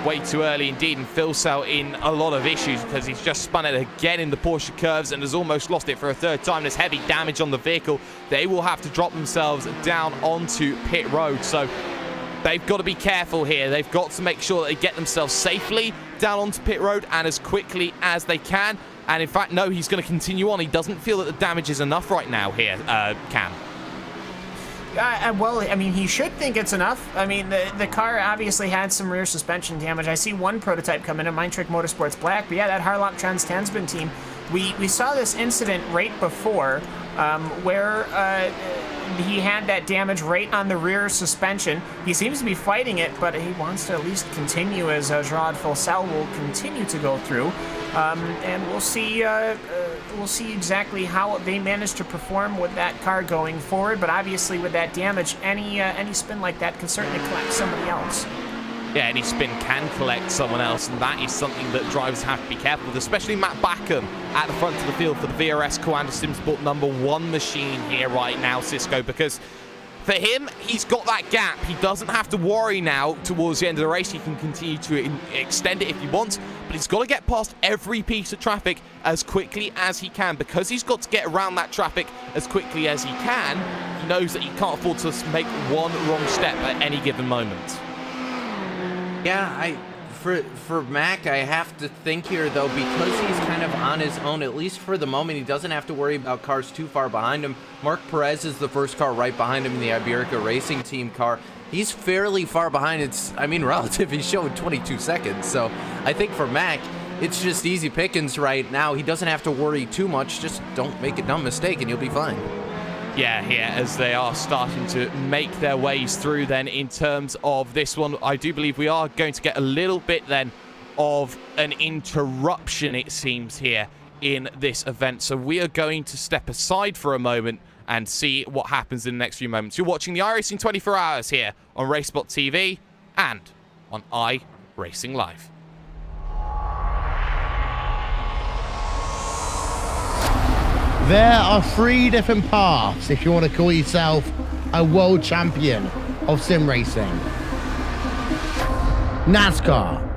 Way too early indeed, and Phil Sell in a lot of issues because he's just spun it again in the Porsche curves and has almost lost it for a third time. There's heavy damage on the vehicle. They will have to drop themselves down onto pit road. So they've got to be careful here. They've got to make sure that they get themselves safely down onto pit road and as quickly as they can. And in fact, no, he's going to continue on. He doesn't feel that the damage is enough right now here, Cam. Well, I mean, he should think it's enough. I mean, the car obviously had some rear suspension damage. I see one prototype coming in, Mindtrick Motorsports Black. But yeah, that Harlock Trans-Tansman team, we saw this incident right before where he had that damage right on the rear suspension. He seems to be fighting it, but he wants to at least continue as Gerard Filsell will continue to go through. And we'll see exactly how they manage to perform with that car going forward. But obviously, with that damage, any spin like that can certainly collect somebody else. Yeah, any spin can collect someone else, and that is something that drivers have to be careful with, especially Matt Backham at the front of the field for the VRS Coanda SimSport #1 machine here right now, Cisco, because for him, he's got that gap. He doesn't have to worry now towards the end of the race. He can continue to extend it if he wants, but he's got to get past every piece of traffic as quickly as he can. Because he's got to get around that traffic as quickly as he can, he knows that he can't afford to make one wrong step at any given moment. Yeah, for Mac, I have to think here, though, because he's kind of on his own, at least for the moment, he doesn't have to worry about cars too far behind him. Mark Perez is the first car right behind him in the Iberica Racing Team car. He's fairly far behind. It's, I mean, relative, he's showing 22 seconds. So I think for Mac, it's just easy pickings right now. He doesn't have to worry too much. Just don't make a dumb mistake and you'll be fine. Yeah, here as they are starting to make their ways through then in terms of this one. I do believe we are going to get a little bit then of an interruption, it seems, here in this event. So we are going to step aside for a moment and see what happens in the next few moments. You're watching the iRacing 24 Hours here on RaceSpotTV and on iRacingLive. There are 3 different paths if you want to call yourself a world champion of sim racing. NASCAR,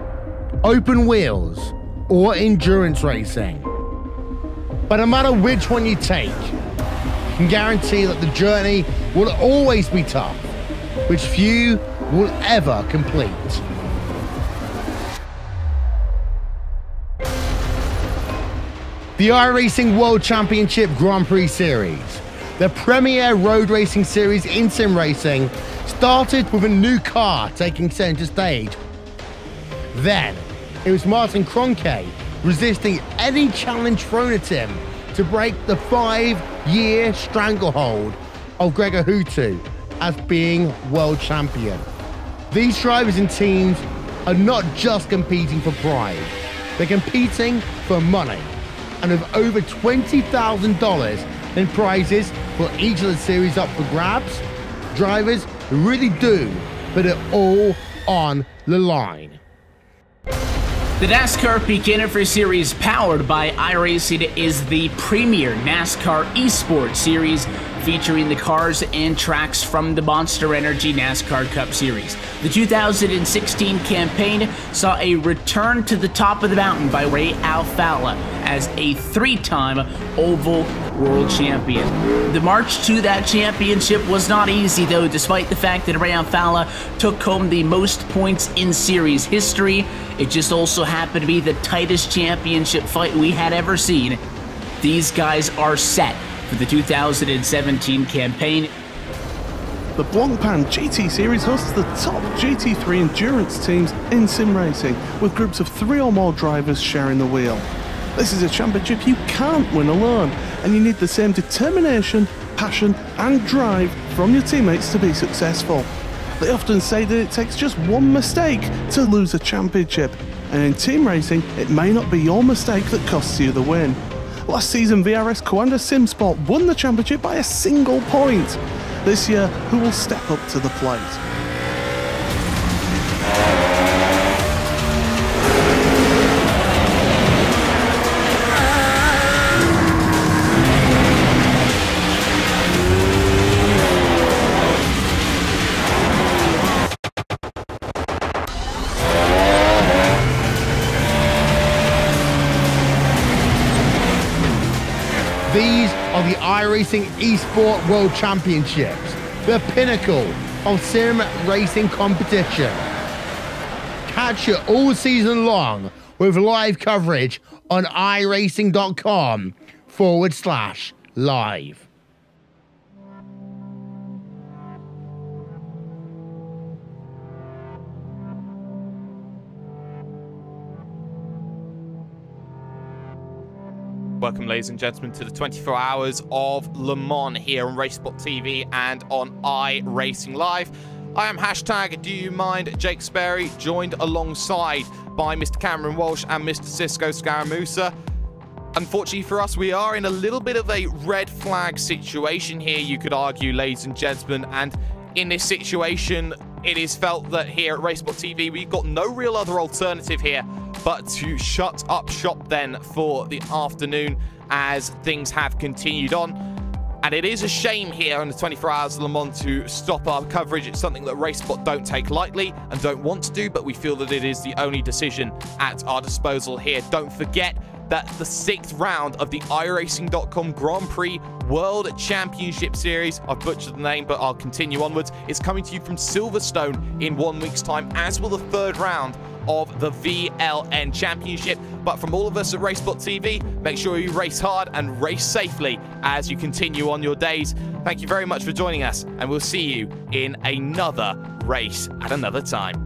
open wheels, or endurance racing. But no matter which one you take, you can guarantee that the journey will always be tough, which few will ever complete. The iRacing World Championship Grand Prix Series, the premier road racing series in sim racing, started with a new car taking center stage. Then, it was Martin Kroenke resisting any challenge thrown at him to break the 5-year stranglehold of Gregor Hutu as being world champion. These drivers and teams are not just competing for pride, they're competing for money. And with over $20,000 in prizes for each of the series up for grabs, drivers really do put it all on the line. The NASCAR Beginner Series powered by iRacing is the premier NASCAR eSports series featuring the cars and tracks from the Monster Energy NASCAR Cup Series. The 2016 campaign saw a return to the top of the mountain by Ray Alfalla as a 3-time Oval World Champion. The march to that championship was not easy, though, despite the fact that Ray Alfalla took home the most points in series history. It just also happened to be the tightest championship fight we had ever seen. These guys are set for the 2017 campaign. The Blancpain GT Series hosts the top GT3 endurance teams in sim racing, with groups of 3 or more drivers sharing the wheel. This is a championship you can't win alone, and you need the same determination, passion and drive from your teammates to be successful. They often say that it takes just one mistake to lose a championship, and in team racing, it may not be your mistake that costs you the win. Last season, VRS Coanda SimSport won the championship by a single point. This year, who will step up to the plate? These are the iRacing Esport World Championships, the pinnacle of sim racing competition. Catch it all season long with live coverage on iRacing.com/live. Welcome, ladies and gentlemen, to the 24 hours of Le Mans here on RaceSpotTV and on iRacingLive. I am #Do You Mind Jake Sperry, joined alongside by Mr. Cameron Walsh and Mr. Cisco Scaramusa. Unfortunately for us, we are in a little bit of a red flag situation here, you could argue, ladies and gentlemen. And in this situation, it is felt that here at RaceSpotTV, we've got no real other alternative here but to shut up shop then for the afternoon as things have continued on. And it is a shame here on the 24 hours of Le Mans to stop our coverage. It's something that RaceSpot don't take lightly and don't want to do, but we feel that it is the only decision at our disposal here. Don't forget that the 6th round of the iRacing.com Grand Prix World Championship Series, I've butchered the name, but I'll continue onwards, is coming to you from Silverstone in 1 week's time, as will the 3rd round of the VLN Championship. But from all of us at RaceSpotTV, make sure you race hard and race safely as you continue on your days. Thank you very much for joining us, and we'll see you in another race at another time.